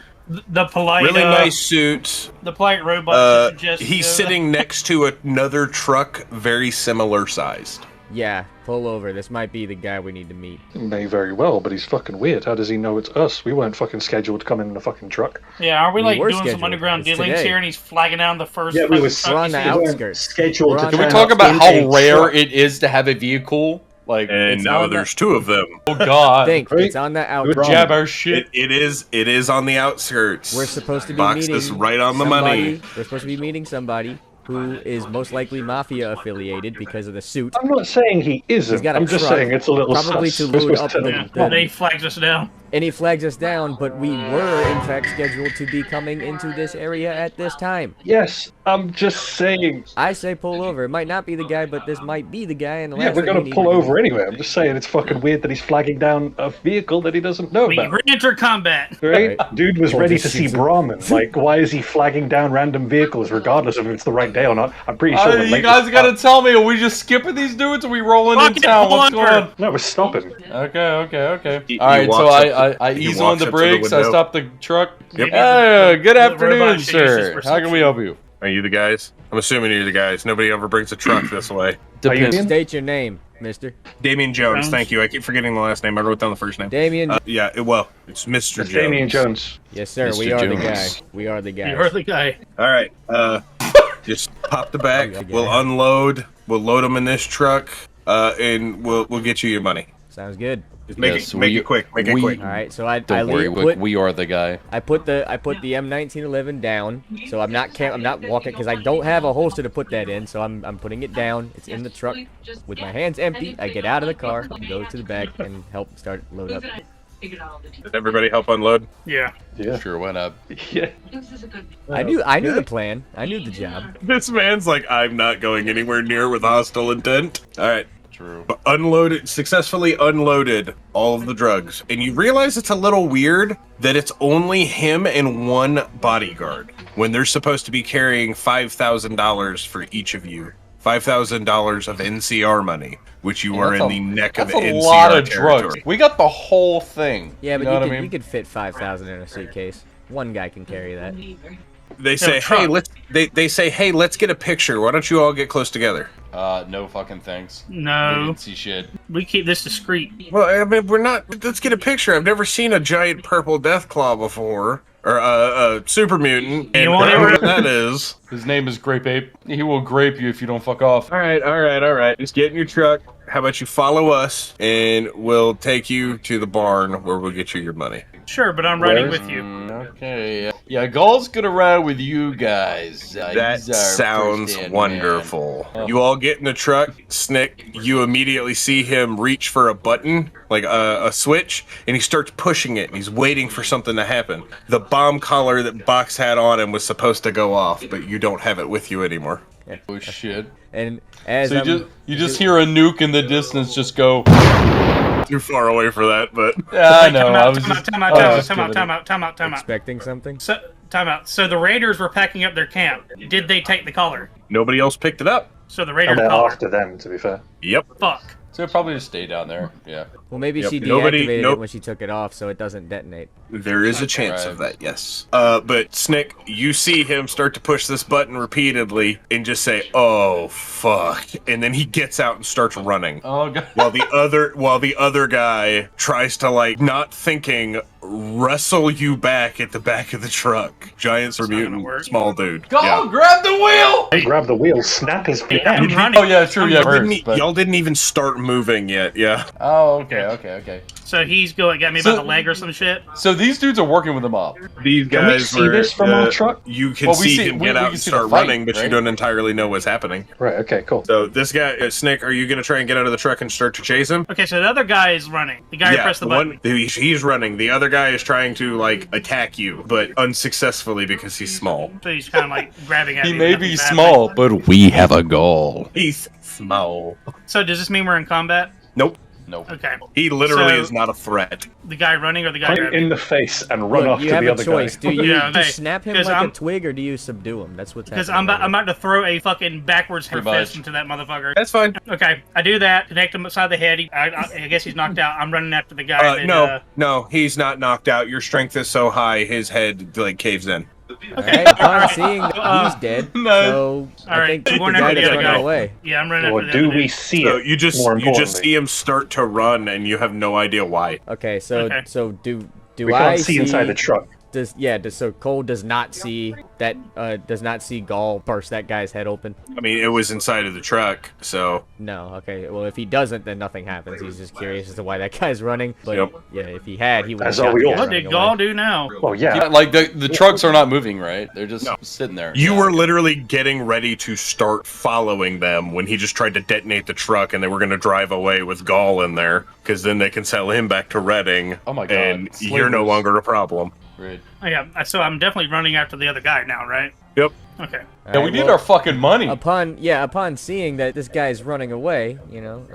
The polite, Really nice suit. the polite robot suggests He's sitting next to another truck very similar sized. Yeah, pull over. This might be the guy we need to meet. May very well, but he's fucking weird. How does he know it's us? We weren't fucking scheduled to come in a fucking truck. Yeah, are we We like were doing some scheduled. underground It's dealings today. here, and he's flagging down the first? Yeah, we fucking were- truck We're on he the sees? outskirts. Scheduled We're to on Can we the talk about in how a rare truck. it is to have a vehicle? Like, And It's now on the- there's two of them. oh god. Think, Uh, it's on the outskirts. Jab our shit. It is on the outskirts. We're supposed to be Box meeting this right on the somebody- money. We're supposed to be meeting somebody who is most likely mafia affiliated because of the suit. I'm not saying he isn't. He's got a I'm just truck, saying it's a little probably sus. to We're load supposed up to- the- Yeah, they flags us down. And he flags us down, but we were in fact scheduled to be coming into this area at this time. Yes, I'm just saying. I say pull over. It might not be the guy, but this might be the guy. And the Yeah, last we're thing we gonna need pull to do- over anyway. I'm just saying it's fucking weird that he's flagging down a vehicle that he doesn't know We about. re-enter combat. Right? Dude was Or ready just to see shoots him. Brahmin. Like, why is he flagging down random vehicles regardless of if it's the right day or not? I'm pretty sure. the You latest guys gotta part- tell me, are we just skipping these dudes or are we rolling in Fucking town? What's pull going over. on? No, we're stopping. Okay. He Alright, so walks up I he ease on walks the up to the brakes, I window. stop the truck. Yep. Hey, good the afternoon, robot should use his sir. How can we help you? Are you the guys? I'm assuming you're the guys. Nobody ever brings a truck this way. Depends. Ian? State your name, mister. Damien Jones, Jones. thank you. I keep forgetting the last name. I wrote down the first name. Damien. Yeah, well, it's Mr. It's Jones. Damian Jones. Yes, sir. We Mr. are the guy. Jones. We are the guy. You're the guy. All right, just pop the back. Okay. We'll unload. We'll load them in this truck, and we'll get you your money. Sounds good. Just make Yes, it quick. Make it quick. All right. So I Don't worry, put we are the guy. I put the M1911 down, so I'm not walking because I don't have a holster to put that in, so I'm putting it down. It's in the truck with my hands empty. I get out of the car, go to the back, and help start load up. Did everybody help unload? Yeah. Yeah. Sure, why not? Yeah. I knew the plan. I knew the job. This man's like, I'm not going anywhere near with hostile intent. All right. True. But successfully unloaded all of the drugs. And you realize it's a little weird that it's only him and one bodyguard when they're supposed to be carrying $5,000 for each of you. $5,000 of NCR money, which you are in the neck of That's a NCR lot of territory. drugs. We got the whole thing. Yeah, but you know what I you mean? could fit 5,000 in a suitcase. One guy can carry that. They say, truck. hey, they say, hey, let's get a picture. Why don't you all get close together? No fucking thanks. We No, didn't see shit. we keep this discreet. Well, I mean, we're not. Let's get a picture. I've never seen a giant purple death claw before, or a super mutant. And want whatever it? that is. His name is Grape Ape. He will grape you if you don't fuck off. All right. Just get in your truck. How about you follow us, and we'll take you to the barn where we'll get you your money. Sure, but I'm riding Where's- with you. Okay. Yeah, Gaul's gonna ride with you guys. That He's our sounds first-hand wonderful. man. You all get in the truck. Snick, you immediately see him reach for a button, like a switch, and he starts pushing it, and he's waiting for something to happen. The bomb collar that Box had on him was supposed to go off, but you don't have it with you anymore. Oh shit. And as So I'm you just hear a nuke in the distance just go. Too far away for that, but Yeah, I know. Time I out, was time out, just. time out, I was time out, just time out, kidding. time out, time out. expecting something. So, time out. So the Raiders were packing up their camp. Did they take the collar? nobody else picked it up. So the And Raiders then collar. after them, to be fair. Yep. Fuck. So it'll probably just stay down there. Yeah. Well, maybe Yep. she deactivated Nobody- it nope. when she took it off, so it doesn't detonate. There is a chance Right. of that, yes. But Snick, you see him start to push this button repeatedly and just say, "Oh fuck!" And then he gets out and starts running. Oh god. While the other guy tries to, like, not thinking, wrestle you back at the back of the truck. Giants or not gonna mutant, work. small dude. Gaul, Yeah. grab the wheel. Grab the wheel, snap his I'm hand. running. Oh yeah, true. Yeah, Y'all didn't, hurts, but- y'all didn't even start moving yet. Yeah. Oh, okay. So he's got me So- by the leg or some shit. So these dudes are working with the mob. These Can we see this from our truck? You can Well, we see see- him we- get we out can and see the start fight, running, but you right? don't entirely know what's happening. Right, okay, cool. So this guy, Snick, are you going to try and get out of the truck and start to chase him? Okay, so the other guy is running. The guy who pressed the button. He's running. The other guy is trying to, like, attack you, but unsuccessfully because he's small. So he's kind of like grabbing at He me. may nothing be bad. small, but we have a goal. He's small. So does this mean we're in combat? Nope. Nope. Okay. He literally So- is not a threat. The guy running or the guy Point grabbing? in the face and run Look, off you to have the a other choice. guy. Do you, Yeah, do you hey, snap him 'cause like I'm- a twig, or do you subdue him? That's what's Because happening. I'm about to throw a fucking backwards Pretty fist much. into that motherfucker. That's fine. Okay, I do that. Connect him upside the head. I guess he's knocked out. I'm running after the guy. No, he's not knocked out. Your strength is so high, his head like caves in. Alright, upon seeing that he's dead, so I Alright, think I'm shoot the going guy after that's the other running guy. away. Yeah, I'm running Or after the do other we dude. see So it? you just more see him start to run, and you have no idea why. Okay, so Okay. so do We I can't see inside the truck. So Cole does not see that Gaul burst that guy's head open? I mean, it was inside of the truck, so No, okay. Well, if he doesn't, then nothing happens. He's just curious as to why that guy's running. But Yep. yeah, if he had, he would have As are shot we the all. guy What running did Gaul away. do now? Well, yeah. Yeah, like the trucks are not moving, right? They're just No. sitting there. you Yeah, were okay. literally getting ready to start following them when he just tried to detonate the truck, and they were going to drive away with Gaul in there, because then they can sell him back to Reading. Oh my God, And you're no slavers. longer a problem. Right. Oh, yeah, so I'm definitely running after the other guy now, right? Yep. Okay. Yeah, we need our fucking money. Upon seeing that this guy's running away,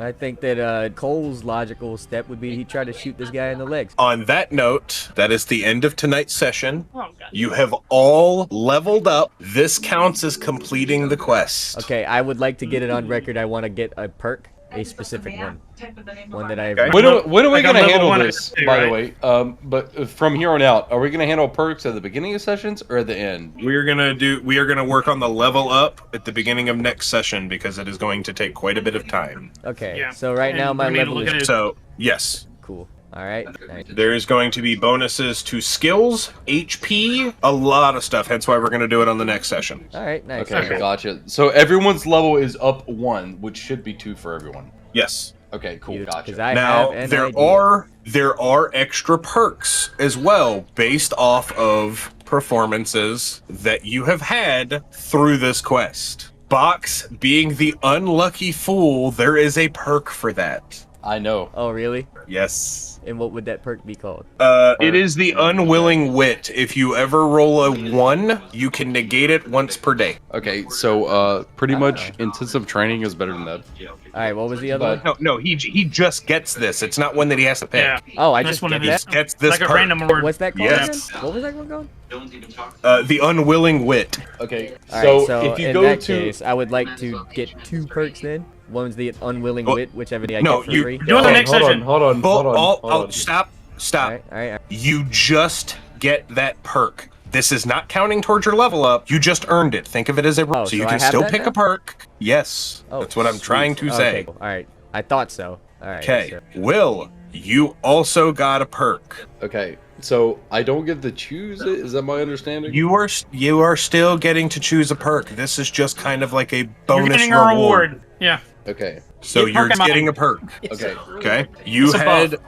I think that Cole's logical step would be he tried to shoot this guy in the legs. On that note, that is the end of tonight's session. Oh, God. You have all leveled up. This counts as completing the quest. Okay, I would like to get it on record. I want to get a perk, a specific one that I've. Okay. When are we Like gonna on level handle 1 and this? 2, By the right? way, but from here on out, are we gonna handle perks at the beginning of sessions or at the end? We are gonna work on the level up at the beginning of next session, because it is going to take quite a bit of time. Okay, Yeah. so right And now my we need to level look is at it. So, yes. cool. All right. Nice. There is going to be bonuses to skills, HP, a lot of stuff, hence why we're going to do it on the next session. All right. Nice. Okay, gotcha. So everyone's level is up 1, which should be 2 for everyone. Yes. Okay, cool, Because gotcha. I Now, have an there idea. are extra perks as well, based off of performances that you have had through this quest. Box being the unlucky fool, there is a perk for that. I know. Oh, really? Yes. And what would that perk be called? It is the unwilling wit. If you ever roll a 1, you can negate it once per day. Okay, so pretty much intensive training is better than that. All right. What was the other But- one? No, he just gets this. It's not one that he has to pick. Yeah. Oh, I That's just one get of He his. that. gets this Like a perk. random award. What's that called Yes. again? What was that one called? The unwilling wit. Okay, All so, right. So if you in go that to case, I would like to get 2 perks then. One's the unwilling Oh, wit, whichever I no, get for you- free. Do it on the next session. hold on, Stop. All right. All right. You just get that perk. This is not counting towards your level up. You just earned it. Think of it as a Oh, so you so I can have still that pick now? a perk. Yes, Oh, that's what I'm trying to sweet. say. Okay, cool. All right. I thought so. All right. Okay, so- Will, you also got a perk. Okay, so I don't get to choose it. Is that my understanding? You are still getting to choose a perk. This is just kind of like a You're bonus getting a reward. Yeah. Okay. So Get you're perk in getting mind. a perk. Okay. Okay. You It's a had buff.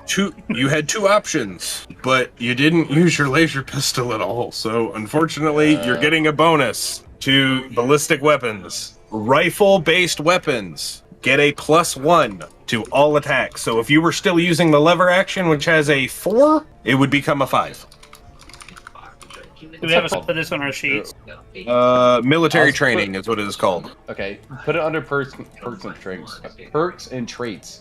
two options, but you didn't use your laser pistol at all. So unfortunately, you're getting a bonus to ballistic weapons. Rifle-based weapons get a +1 to all attacks. So if you were still using the lever action, which has a 4, it would become a 5. Do we have to put this on our sheets? Military I'll training is what it is called. Okay. Put it under perks and traits. Perks and traits.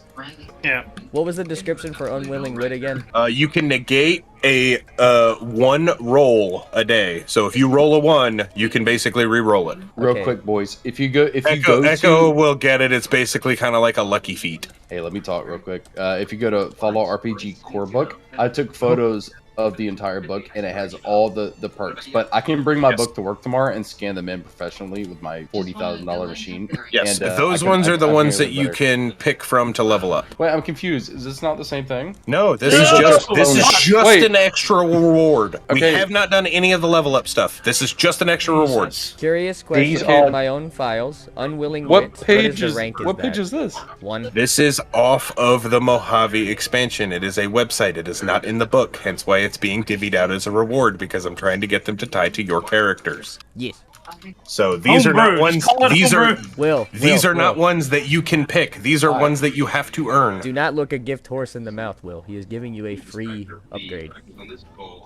Yeah. What was the description for unwilling wit again? You can negate a 1 roll a day. So if you roll a 1, you can basically re-roll it. Real Okay. quick, boys. If you go Echo will get it. It's basically kind of like a lucky feat. Hey, let me talk real quick. If you go to Fallout RPG core book, I took photos of the entire book and it has all the perks. But I can bring my Yes. book to work tomorrow and scan them in professionally with my $40,000 machine. Yes, And, those I ones are the I ones can that make it you better. can pick from to level up. Wait, I'm confused. Is this not the same thing? No, this No, is no, just Wait. an extra reward. We Okay. have not done any of the level up stuff. This is just an extra reward. Curious question These in are- my own files. Unwilling What wit. page the is rank what page that? is this? 1. This is off of the Mojave expansion. It is a website. It is not in the book, hence why it's being divvied out as a reward, because I'm trying to get them to tie to your characters. Yes. So these are not Homebrew, ones. just call it These are homebrew. these are not ones that you can pick. These are ones that you have to earn. Do not look a gift horse in the mouth, Will. He is giving you a free upgrade.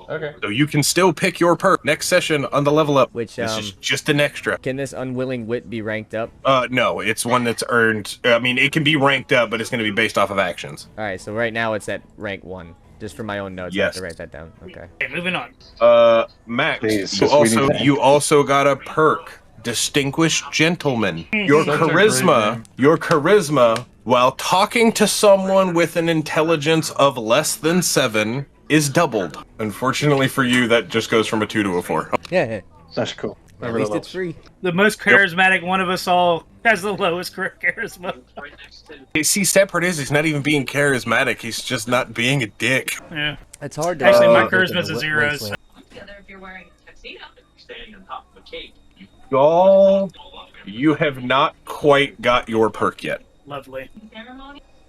Okay. So you can still pick your perk next session on the level up. Which, this is just an extra. Can this unwilling wit be ranked up? No, it's one that's earned. I mean, it can be ranked up, but it's going to be based off of actions. All right, so right now it's at rank 1. Just for my own notes, I have to write that down. Okay. Okay, moving on. Max, Please, you also got a perk. Distinguished Gentleman. Your charisma, while talking to someone with an intelligence of less than 7, is doubled. Unfortunately for you, that just goes from a 2 to a 4. Yeah, That's cool. at least it's free. The most charismatic one of us all has the lowest charisma. See, separate is he's not even being charismatic. He's just not being a dick. Yeah. It's hard to Actually, my think charisma's of a 0. wasteland. If you're wearing a tuxedo, standing on top of a cake. Gaul, you have not quite got your perk yet. Lovely.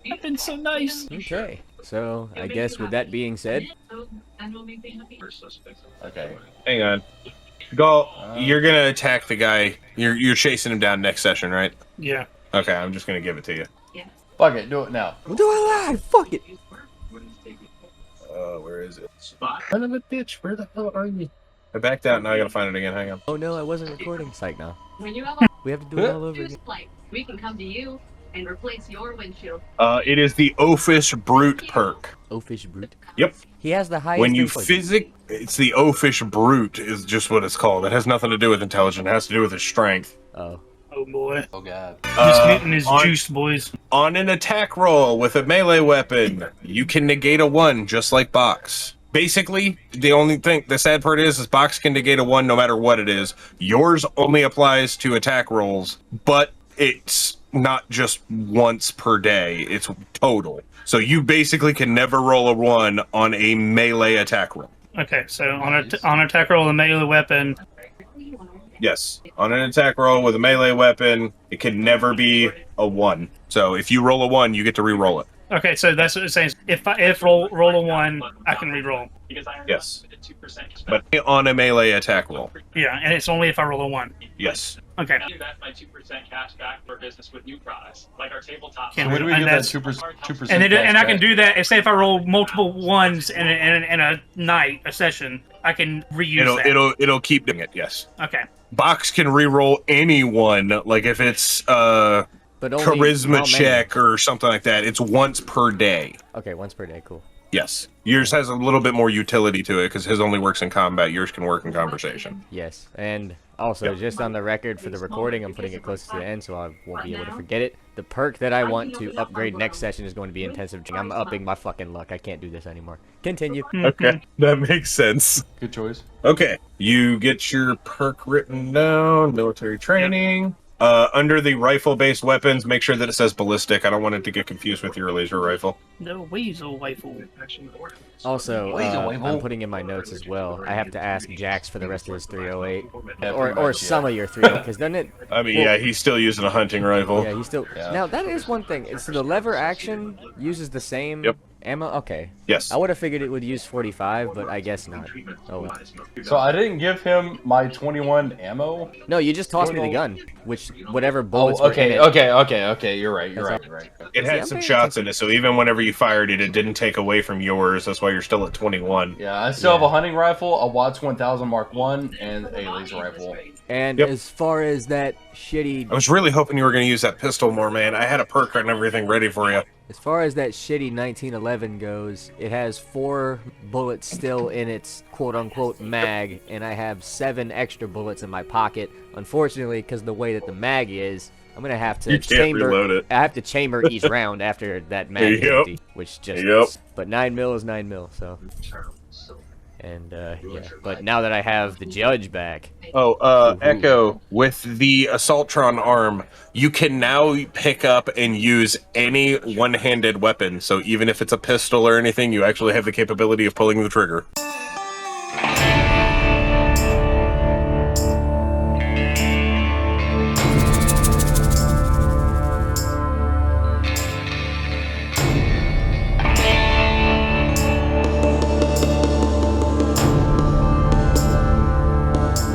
You've been so nice. Okay, so I guess with that being said, Okay. Hang on. Gaul, you're gonna attack the guy. You're chasing him down next session, right? Yeah. Okay, I'm just gonna give it to you. Fuck it, do it now. we'll do it live. Fuck it. Where is it? Son of a bitch, where the hell are you? I backed out, now I gotta find it again, hang on. Oh no, I wasn't recording. Psych now. When you have a We have to do it all over again. flight, we can come to you and replace your windshield. It is the Oafish Brute perk. Oafish brute. Yep. He has the highest. When you intelligence. it's the Oafish Brute is just what it's called. It has nothing to do with intelligence, it has to do with his strength. Oh. Oh boy. Oh god. Just getting his juice, boys. On an attack roll with a melee weapon, you can negate a 1 just like Box. Basically, the sad part is Box can negate a 1 no matter what it is. Yours only applies to attack rolls, but it's not just once per day, it's total. So you basically can never roll a 1 on a melee attack roll. Okay, so on attack roll, a melee weapon. Yes, on an attack roll with a melee weapon, it can never be a 1. So if you roll a 1, you get to re-roll it. Okay, so that's what it's saying. If roll a 1, I can re-roll. Yes. But on a melee attack roll. Yeah, and it's only if I roll a 1. Yes. Okay. Do that by 2% cash back for business with new products, like our tabletop. Can So where do we and get that that's- 2%? And I can do that. Say if I roll multiple 1s in a night, a session, I can reuse that. It'll keep doing it. Yes. Okay. Box can re-roll any 1, like if it's But only charisma how many? check or something like that. It's once per day. Okay, once per day. Cool. Yes. Yours has a little bit more utility to it because his only works in combat. Yours can work in conversation. Yes, and also just on the record for the recording, I'm putting it closer to the end so I won't be able to forget it. The perk that I want to upgrade next session is going to be intensive. I'm upping my fucking luck. I can't do this anymore. Continue. Okay, that makes sense. Good choice. Okay, you get your perk written down. Military training. Under the rifle-based weapons, make sure that it says ballistic. I don't want it to get confused with your laser rifle. The weasel rifle. Also, Weasel. I'm putting in my notes as well. I have to ask Jax for the rest of his 308, Yeah, or pretty much, some of your 308, because doesn't it? I mean, yeah, he's still using a hunting rifle. Yeah, he's still. Yeah. Now that is one thing. So the lever action uses the same Yep. ammo. Okay. Yes. I would have figured it would use 45, but I guess not. Oh well. So I didn't give him my 21 ammo. No, you just tossed me the gun, which whatever Oh, bullets were in okay, it. okay. You're right. You're right. It See, had I'm some paying shots in it, so even whenever you fired it, it didn't take away from yours. That's why you're still at 21. Yeah, I still have a hunting rifle, a Watts 1000 Mark 1, and a laser rifle. And Yep. as far as that shitty, I was really hoping you were going to use that pistol more, man. I had a perk and everything ready for you. as far as that shitty 1911 goes, it has 4 bullets still in its quote-unquote mag, and I have 7 extra bullets in my pocket. Unfortunately, because the way that the mag is, I'm gonna have to You can't chamber. reload it. I have to chamber each round after that mag is Yep. empty, which just. Yep. But 9 mil is 9 mil, so. And yeah, but now that I have the judge back, Echo, with the Assaultron arm, you can now pick up and use any one-handed weapon. So even if it's a pistol or anything, you actually have the capability of pulling the trigger.